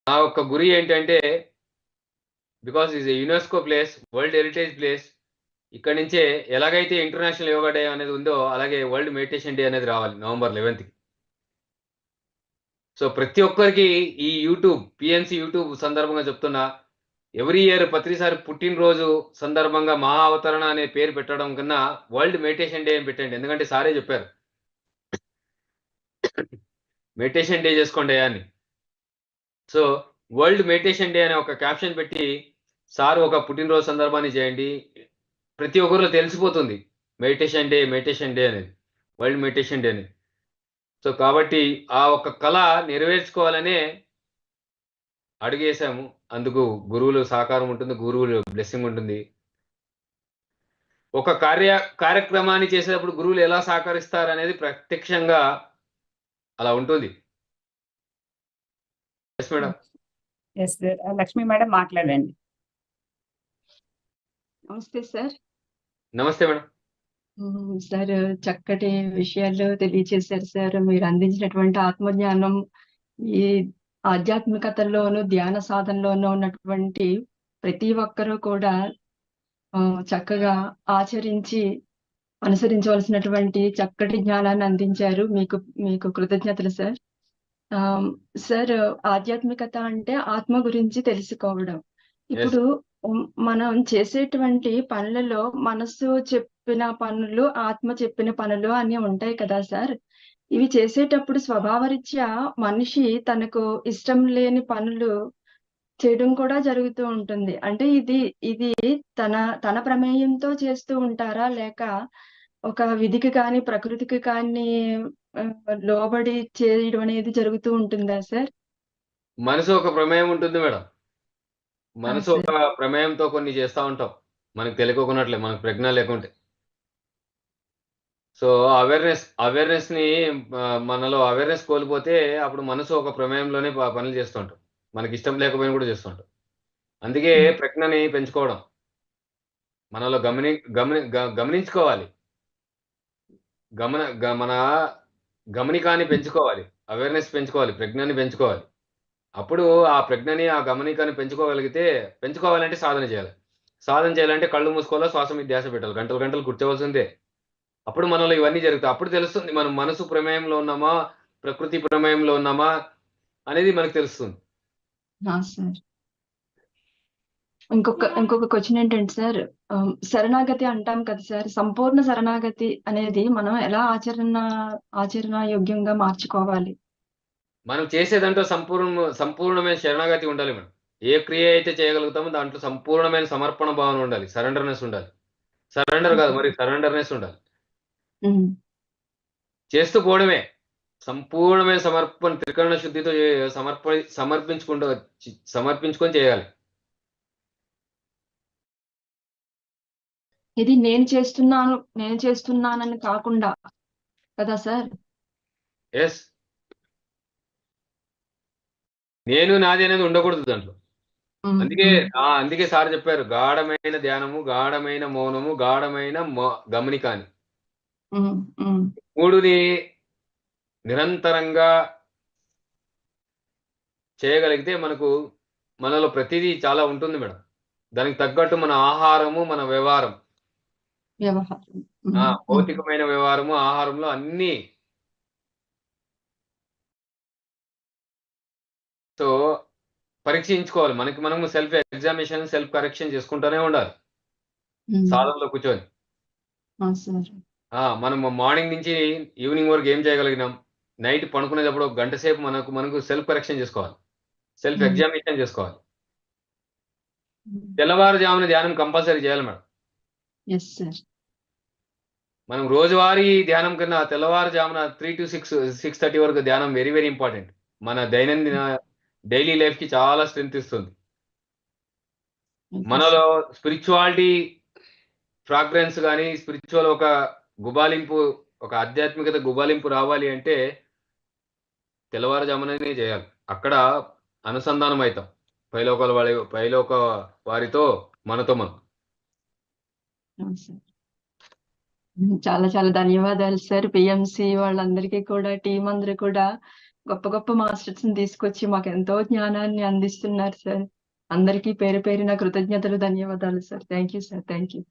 నా యొక్క గురి ఏంటంటే because is UNESCO place, world heritage place. ఇక్కడి నుంచే ఎలాగైతే ఇంటర్నేషనల్ యోగా డే అనేది ఉందో అలాగే వరల్డ్ మెడిటేషన్ డే అనేది రావాలి నవంబర్ 11th. సో ప్రతి ఒక్కరికి ఈ పిఎన్సి యూట్యూబ్ సందర్భంగా చెప్తున్నా, ఎవ్రీ ఇయర్ పత్రిసారి పుట్టినరోజు సందర్భంగా మహా అవతరణ అనే పేరు పెట్టడం కన్నా వరల్డ్ మెడిటేషన్ డే అని పెట్టండి. ఎందుకంటే సారే చెప్పారు మెడిటేషన్ డే చేసుకోండి అని. సో వరల్డ్ మెడిటేషన్ డే అనే ఒక క్యాప్షన్ పెట్టి సార్ ఒక పుట్టినరోజు సందర్భాన్ని చేయండి. ప్రతి ఒక్కరిలో తెలిసిపోతుంది మెడిటేషన్ డే అనేది, వరల్డ్ మెడిటేషన్ డే అని. సో కాబట్టి ఆ ఒక కళ నెరవేర్చుకోవాలనే అడుగేశాము. అందుకు గురువులు సహకారం ఉంటుంది, గురువులు బ్లెస్సింగ్ ఉంటుంది. ఒక కార్యక్రమాన్ని చేసేటప్పుడు గురువులు ఎలా సహకరిస్తారు అనేది ప్రత్యక్షంగా అలా ఉంటుంది. Yes madam. Yes sir. Lakshmi madam మాట్లాడండి. నమస్తే సార్. నమస్తే మేడం. సార్ చక్కటి విషయాలు తెలియచేశారు సార్. మీరు అందించినటువంటి ఆత్మజ్ఞానం ఈ ఆధ్యాత్మికతలోను, ధ్యాన సాధనలోనూ ఉన్నటువంటి ప్రతి ఒక్కరూ కూడా చక్కగా ఆచరించి అనుసరించవలసినటువంటి చక్కటి జ్ఞానాన్ని అందించారు. మీకు కృతజ్ఞతలు సార్. సార్ ఆధ్యాత్మికత అంటే ఆత్మ గురించి తెలుసుకోవడం. ఇప్పుడు మనం చేసేటువంటి పనులలో మనసు చెప్పిన పనులు, ఆత్మ చెప్పిన పనులు అని ఉంటాయి కదా సార్. ఇవి చేసేటప్పుడు స్వభావరీత్యా మనిషి తనకు ఇష్టం లేని పనులు చేయడం కూడా జరుగుతూ ఉంటుంది. అంటే ఇది తన ప్రమేయంతో చేస్తూ ఉంటారా? లేక ఒక విధికి కానీ, ప్రకృతికి కానీ లోబడి చేయడం అనేది జరుగుతూ ఉంటుందా సార్? మనసు ఒక ప్రమేయం ఉంటుంది మేడం. మనసు సార్. ఒక ప్రమేయంతో కొన్ని చేస్తా ఉంటాం. మనకు తెలియకున్నట్లే, మనకు ప్రజ్ఞ లేకుంటే. సో అవేర్నెస్‌ని మనలో అవేర్నెస్ కోల్పోతే అప్పుడు మనసు ఒక ప్రమేయంలోనే పనులు చేస్తూ ఉంటాం. మనకి ఇష్టం లేకపోయినా కూడా చేస్తూ ఉంటాం. అందుకే ప్రజ్ఞని పెంచుకోవడం. మనలో గమనించుకోవాలి. మన గమనికాన్ని పెంచుకోవాలి. అవేర్నెస్ పెంచుకోవాలి. ప్రజ్ఞని పెంచుకోవాలి. అప్పుడు ఆ ప్రజ్ఞని, ఆ గమనికాన్ని పెంచుకోవాలంటే సాధన చేయాలి. సాధన చేయాలంటే కళ్ళు మూసుకోవాలా, శ్వాస మీద ధ్యాస పెట్టాలి. గంటలు గంటలు కూర్చోవలసిందే. అప్పుడు మనలో ఇవన్నీ జరుగుతాయి. అప్పుడు తెలుస్తుంది మనం మనసు ప్రమేయంలో ఉన్నామా, ప్రకృతి ప్రమేయంలో ఉన్నామా అనేది మనకు తెలుస్తుంది. సార్. ఇంకొక క్వశ్చన్ ఏంటంటే సార్, శరణాగతి అంటాం కదా సార్. సంపూర్ణ శరణాగతి అనేది మనం ఎలా ఆచరణయోగ్యంగా మార్చుకోవాలి? మనం చేసేదాంట్లో సంపూర్ణమైన శరణాగతి ఉండాలి మేడం. ఏ క్రియ అయితే చేయగలుగుతామో దాంట్లో సంపూర్ణమైన సమర్పణ భావన ఉండాలి. సరెండర్‌నెస్ ఉండాలి. సరెండర్ కాదు మరి సరెండర్‌నెస్ ఉండాలి. చేస్తూ పోవడమే. సంపూర్ణమైన సమర్పణ, త్రికరణ శుద్ధితో సమర్పించుకొని చేయాలి. ఇది నేను చేస్తున్నానని కాకుండా కదా సార్? ఎస్. నేను నాది అనేది ఉండకూడదు దాంట్లో. అందుకే సార్ చెప్పారు గాఢమైన ధ్యానము, గాఢమైన మౌనము, గాఢమైన గమనిక అని. మూడుని నిరంతరంగా చేయగలిగితే మనలో ప్రతిదీ చాలా ఉంటుంది మేడం. దానికి తగ్గట్టు మన ఆహారము, మన వ్యవహారం, వ్యవహారం. భౌతికమైన వ్యవహారము, ఆహారంలో అన్ని. సో పరీక్షించుకోవాలి, మనకి మనము సెల్ఫ్ ఎగ్జామినేషన్, సెల్ఫ్ కరెక్షన్ చేసుకుంటూనే ఉండాలి సాధనలో కూర్చొని. మనం మార్నింగ్ నుంచి ఈవినింగ్ వరకు ఏం చేయగలిగినాం, నైట్ పడుకునేటప్పుడు ఒక గంట సేపు మనకు సెల్ఫ్ కరెక్షన్ చేసుకోవాలి, సెల్ఫ్ ఎగ్జామినేషన్ చేసుకోవాలి. తెల్లవారుజామున ధ్యానం కంపల్సరీ చేయాలి మేడం. మనం రోజువారీ ధ్యానం కన్నా తెల్లవారుజామున 3 to 6:30 వరకు ధ్యానం వెరీ వెరీ ఇంపార్టెంట్. మన దైనందిన డైలీ లైఫ్ కి చాలా స్ట్రెంత్ ఇస్తుంది. మనలో స్పిరిచువాలిటీ ఫ్రాగ్రెన్స్ కానీ, స్పిరిచువల్ ఒక గుబాలింపు, ఒక ఆధ్యాత్మికత గుబాలింపు రావాలి అంటే తెల్లవారుజాముననే చేయాలి. అక్కడ అనుసంధానం అవుతాం పైలోక వారితో, మనతో మనం. చాలా చాలా ధన్యవాదాలు సార్. పిఎంసి వాళ్ళందరికీ కూడా, టీం అందరూ కూడా గొప్ప గొప్ప మాస్టర్స్ ని తీసుకొచ్చి మాకు ఎంతో జ్ఞానాన్ని అందిస్తున్నారు సార్. అందరికీ పేరు పేరున కృతజ్ఞతలు, ధన్యవాదాలు sir. Thank you sir. Thank you.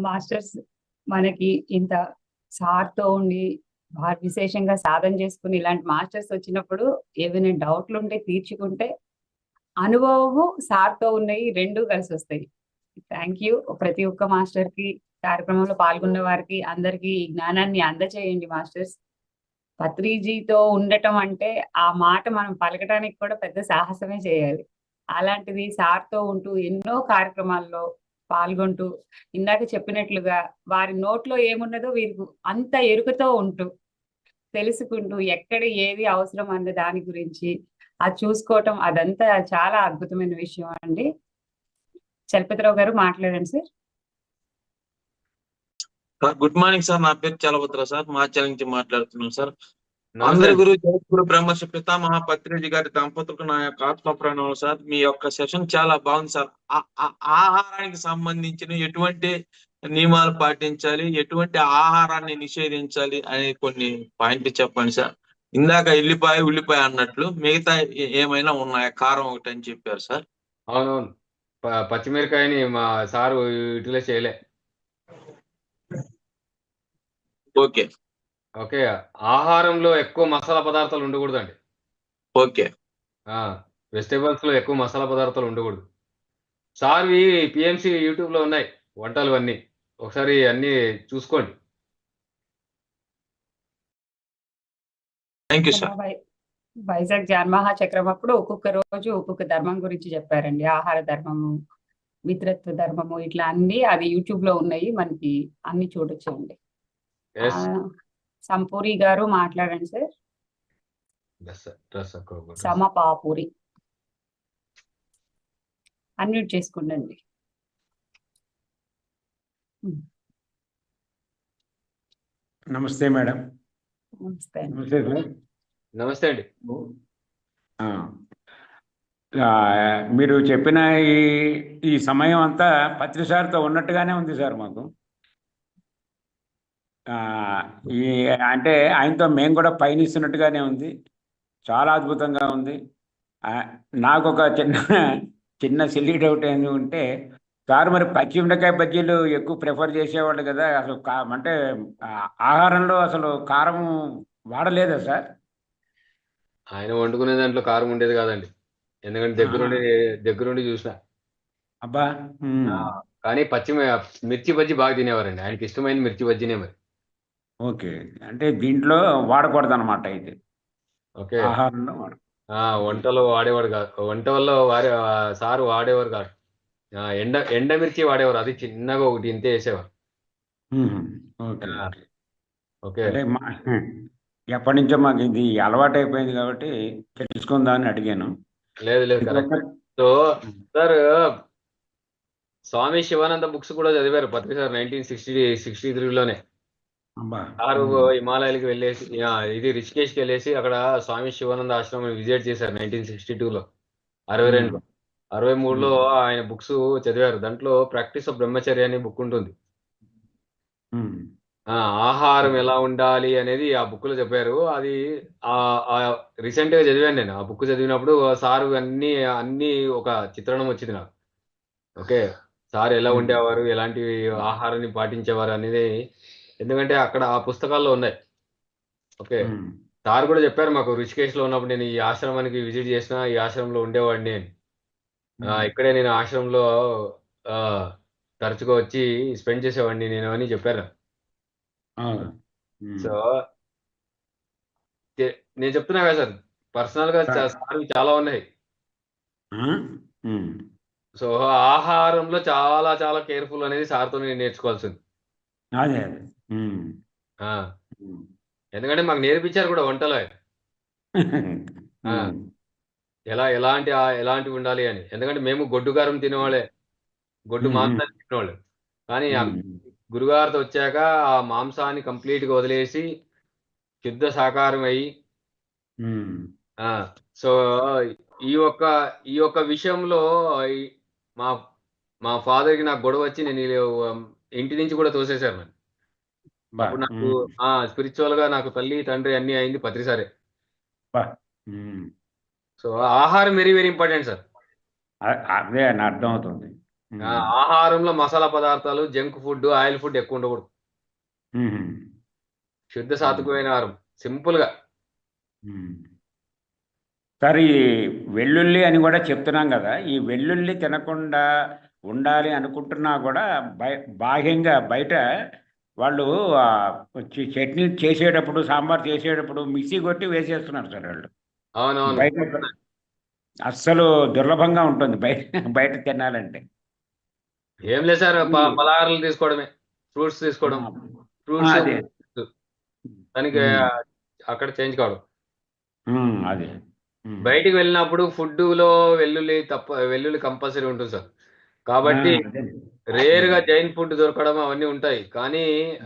Masters మనకి ఇంత సార్తో ఉండి విశేషంగా సాధన చేసుకుని ఇలాంటి మాస్టర్స్ వచ్చినప్పుడు ఏమైనా డౌట్లు ఉంటే తీర్చుకుంటే అనుభవము సార్తో ఉన్నాయి, రెండు కలిసి వస్తాయి. Thank you. ప్రతి ఒక్క మాస్టర్ కి, కార్యక్రమంలో పాల్గొన్న వారికి అందరికీ ఈ జ్ఞానాన్ని అందచేయండి మాస్టర్స్. పత్రిజీతో ఉండటం అంటే ఆ మాట మనం పలకటానికి కూడా పెద్ద సాహసమే చేయాలి. అలాంటిది సార్తో ఉంటూ ఎన్నో కార్యక్రమాల్లో పాల్గొంటూ, ఇందాక చెప్పినట్లుగా వారి నోట్లో ఏమున్నదో వీరికి అంత ఎరుకతో ఉంటూ, తెలుసుకుంటూ, ఎక్కడ ఏది అవసరం అన్న దాని గురించి అది చూసుకోవటం, అదంతా చాలా అద్భుతమైన విషయం అండి. చలపతిరావు గారు మాట్లాడండి సార్. Good morning sir. నా పేరు చలపతిరావు సార్, మాచర్ల నుంచి మాట్లాడుతున్నాను సార్. అందరి గురు జగద్గురు బ్రహ్మర్షి పితామహ పత్రిజీ గారి దంపతులకు నా యొక్క ఆత్మ ప్రణామం సార్. మీ యొక్క సెషన్ చాలా బాగుంది సార్. ఆహారానికి సంబంధించిన ఎటువంటి నియమాలు పాటించాలి, ఎటువంటి ఆహారాన్ని నిషేధించాలి అనే కొన్ని పాయింట్లు చెప్పండి సార్. ఇందాక ఎల్లిపాయ, ఉల్లిపాయ అన్నట్లు మిగతా ఏమైనా ఉన్నాయా? కారం ఒకటి అని చెప్పారు సార్. అవునవును, పచ్చిమిరకాయని మా సారు యూటిలైజ్ చేయలే. ఓకే ఓకే, ఆహారంలో ఎక్కువ మసాలా పదార్థాలు ఉండకూడదండి. ఓకే వెజిటేబుల్స్ లో ఎక్కువ మసాలా పదార్థాలు ఉండకూడదు. సార్ పిఎంసి యూట్యూబ్ లో ఉన్నాయి వంటలు అన్ని, ఒకసారి అన్ని చూసుకోండి. Thank you sir. వైజాగ్ జాన్మహా చక్రం అప్పుడు ఒక్కొక్క రోజు ఒక్కొక్క ధర్మం గురించి చెప్పారండి. ఆహార ధర్మము, మిత్రత్వ ధర్మము, ఇట్లా అన్ని అది యూట్యూబ్ లో ఉన్నాయి, మనకి అన్ని చూడొచ్చండి. సంపూరి గారు మాట్లాడండి సార్. సమపాపూరి అన్మ్యూట్ చేసుకోండి. నమస్తే మేడం. నమస్తే. నమస్తే అండి. మీరు చెప్పిన ఈ సమయం అంతా పత్రిసారితో ఉన్నట్టుగానే ఉంది సార్ మాకు. అంటే ఆయనతో మేము కూడా పయనిస్తున్నట్టుగానే ఉంది. చాలా అద్భుతంగా ఉంది. నాకు ఒక చిన్న సిల్లీ డౌట్ ఏంటంటే సార్, మరి పచ్చిమిరకాయ బజ్జీలు ఎక్కువ ప్రిఫర్ చేసేవాళ్ళు కదా, అసలు అంటే ఆహారంలో అసలు కారం వాడలేదా సార్? ఆయన వండుకునే దాంట్లో కారం ఉండేది కాదండి, ఎందుకంటే దగ్గరుండి చూసిన. అబ్బా. కానీ మిర్చి బజ్జీ బాగా తినేవారండి, ఆయనకి ఇష్టమైన మిర్చి బజ్జీనే మరి. ఓకే, అంటే దీంట్లో వాడకూడదు అనమాట అయితే. ఓకే, ఆహారంలో వంటలో వాడేవాడు కాదు, వంటల్లో సారు వాడేవారు కాదు. ఎండమిర్చి వాడేవారు, అది చిన్నగా ఒకటి ఇంతే వేసేవారు. ఓకే, అంటే ఎప్పటి నుంచో మాకు ఇది అలవాటు అయిపోయింది కాబట్టి తెలుసుకుందామని అడిగాను. లేదు కరెక్ట్. సో సార్, స్వామి శివానంద బుక్స్ కూడా చదివారు పత్రి సార్ 1963లోనే. సారు హిమాలయాలకి వెళ్ళేసి, ఇది రిషికేష్కి వెళ్ళేసి అక్కడ స్వామి శివానంద ఆశ్రమం విజిట్ చేశారు 1962లో, 62లో. 63లో ఆయన బుక్స్ చదివారు. దాంట్లో ప్రాక్టీస్ ఆఫ్ బ్రహ్మచర్య అనే బుక్ ఉంటుంది. ఆహారం ఎలా ఉండాలి అనేది ఆ బుక్ లో చెప్పారు. అది రీసెంట్ గా చదివాను నేను. ఆ బుక్ చదివినప్పుడు సారు అన్ని అన్ని ఒక చిత్రణం వచ్చింది నాకు. ఓకే. సార్ ఎలా ఉండేవారు, ఎలాంటి ఆహారాన్ని పాటించేవారు అనేది, ఎందుకంటే అక్కడ ఆ పుస్తకాల్లో ఉన్నాయి. ఓకే. సార్ కూడా చెప్పారు మాకు, రిషికేశ్లో ఉన్నప్పుడు నేను ఈ ఆశ్రమానికి విజిట్ చేసిన, ఈ ఆశ్రమంలో ఉండేవాడిని అని. ఇక్కడే నేను ఆశ్రమంలో ఆ, తరచుగా వచ్చి స్పెండ్ చేసేవాడిని నేను అని చెప్పారు. సో నేను చెప్తున్నా కదా సార్, పర్సనల్ గా సార్ చాలా ఉన్నాయి. సో ఆహారంలో చాలా చాలా కేర్ఫుల్ అనేది సార్తో నేను నేర్చుకోవాల్సింది. అదే ఆ, ఎందుకంటే మాకు నేర్పించారు కూడా వంటలో ఎలాంటివి ఉండాలి అని. ఎందుకంటే మేము గొడ్డు కారం తినేవాళ్ళే, గొడ్డు మాంసాన్ని తినేవాళ్ళు. కానీ గురుగారితో వచ్చాక ఆ మాంసాన్ని కంప్లీట్ గా వదిలేసి శుద్ధ శాకాహారం అయ్యి, సో ఈ యొక్క విషయంలో ఈ- మా మా ఫాదర్కి నాకు గొడవ వచ్చి నేను ఇంటి నుంచి కూడా తోసేశారు నన్ను. అప్పుడు నాకు స్పిరిచువల్ గా నాకు తల్లి తండ్రి అన్ని అయింది పత్రిసారే. సో ఆహారం వెరీ వెరీ ఇంపార్టెంట్ సార్. అదే అని అర్థం అవుతుంది. ఆహారంలో మసాలా పదార్థాలు, జంక్ ఫుడ్, ఆయిల్ ఫుడ్ ఎక్కువ ఉండకూడదు. శుద్ధ సాత్వికమైన ఆహారం, సింపుల్ గా. సార్ ఈ వెల్లుల్లి అని కూడా చెప్తున్నాం కదా, ఈ వెల్లుల్లి తినకుండా ఉండాలి అనుకుంటున్నా కూడా బాహ్యంగా బయట వాళ్ళు చట్నీ చేసేటప్పుడు, సాంబార్ చేసేటప్పుడు మిక్సీ కొట్టి వేసేస్తున్నారు సార్ వాళ్ళు. అవునవును. బయట అస్సలు దుర్లభంగా ఉంటుంది బయట తినాలంటే. ఏం లేదు సార్, పలహారాలు తీసుకోవడమే, ఫ్రూట్స్ తీసుకోవడం, ఫ్రూట్స్ అదే దానికి అక్కడ చేంజ్ కావడం. అదే బయటికి వెళ్ళినప్పుడు ఫుడ్ లో వెల్లుల్లి కంపల్సరీ ఉంటుంది సార్. కాబట్టి రేర్ గా జైన్ ఫుడ్ దొరకడం అవన్నీ ఉంటాయి, కానీ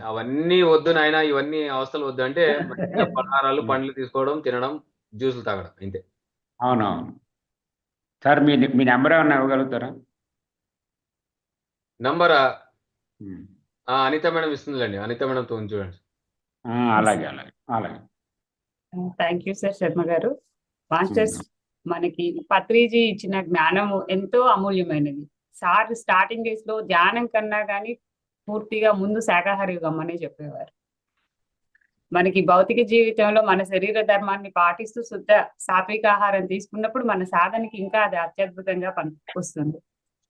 అవన్నీ వద్దు నాయన, ఇవన్నీ అవస్థలు వద్దు అంటే మంచిగా పలహారాలు, పండ్లు తీసుకోవడం, తినడం, జ్యూసులు తాగడం, ఇంతే. అవునవును సార్. మీ నెంబర్ ఏమన్నా ఇవ్వగలుగుతారా? నంబర్ అనిత మేడం ఇస్తుందిలేండి, అనిత మేడంతో చూడండి. అలాగే అలాగే అలాగే. థ్యాంక్ యూ సార్ శర్మ గారు. మాస్టర్స్, మనకి పత్రిజీ ఇచ్చిన జ్ఞానము ఎంతో అమూల్యమైనది. సార్ స్టార్టింగ్ డేస్ లో ధ్యానం కన్నా కానీ పూర్తిగా ముందు శాకాహార యుగం అనే చెప్పేవారు. మనకి భౌతిక జీవితంలో మన శరీర ధర్మాన్ని పాటిస్తూ శుద్ధ సాత్విక ఆహారం తీసుకున్నప్పుడు మన సాధనకి ఇంకా అది అత్యద్భుతంగా వస్తుంది.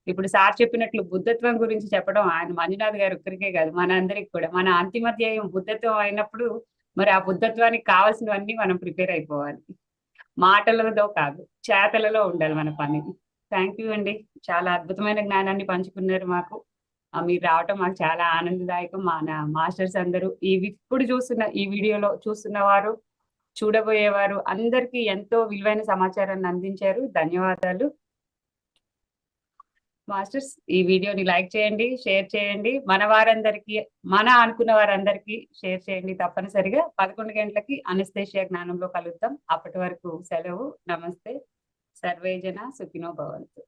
ఇప్పుడు సార్ చెప్పినట్లు బుద్ధత్వం గురించి చెప్పడం ఆయన మంజునాథ్ గారు ఒక్కరికే కాదు, మన అందరికి కూడా. మన అంతిమ ధ్యేయం బుద్ధత్వం అయినప్పుడు మరి ఆ బుద్ధత్వానికి కావాల్సినవన్నీ మనం ప్రిపేర్ అయిపోవాలి. మాటలతో కాదు, చేతలలో ఉండాలి మన పని. థ్యాంక్ యూ అండి, చాలా అద్భుతమైన జ్ఞానాన్ని పంచుకున్నారు మాకు. మీరు రావటం మాకు చాలా ఆనందదాయకం. మన మాస్టర్స్ అందరూ ఇప్పుడు ఈ వీడియోలో చూస్తున్నవారు, చూడబోయేవారు అందరికీ ఎంతో విలువైన సమాచారాన్ని అందించారు. ధన్యవాదాలు మాస్టర్స్. ఈ వీడియోని లైక్ చేయండి, షేర్ చేయండి, మన అనుకున్న వారందరికీ షేర్ చేయండి తప్పనిసరిగా. 11 గంటలకి అనస్థేషియా జ్ఞానంలో కలుద్దాం. అప్పటి వరకు సెలవు. నమస్తే. సర్వేజన సుఖినో భవంతు.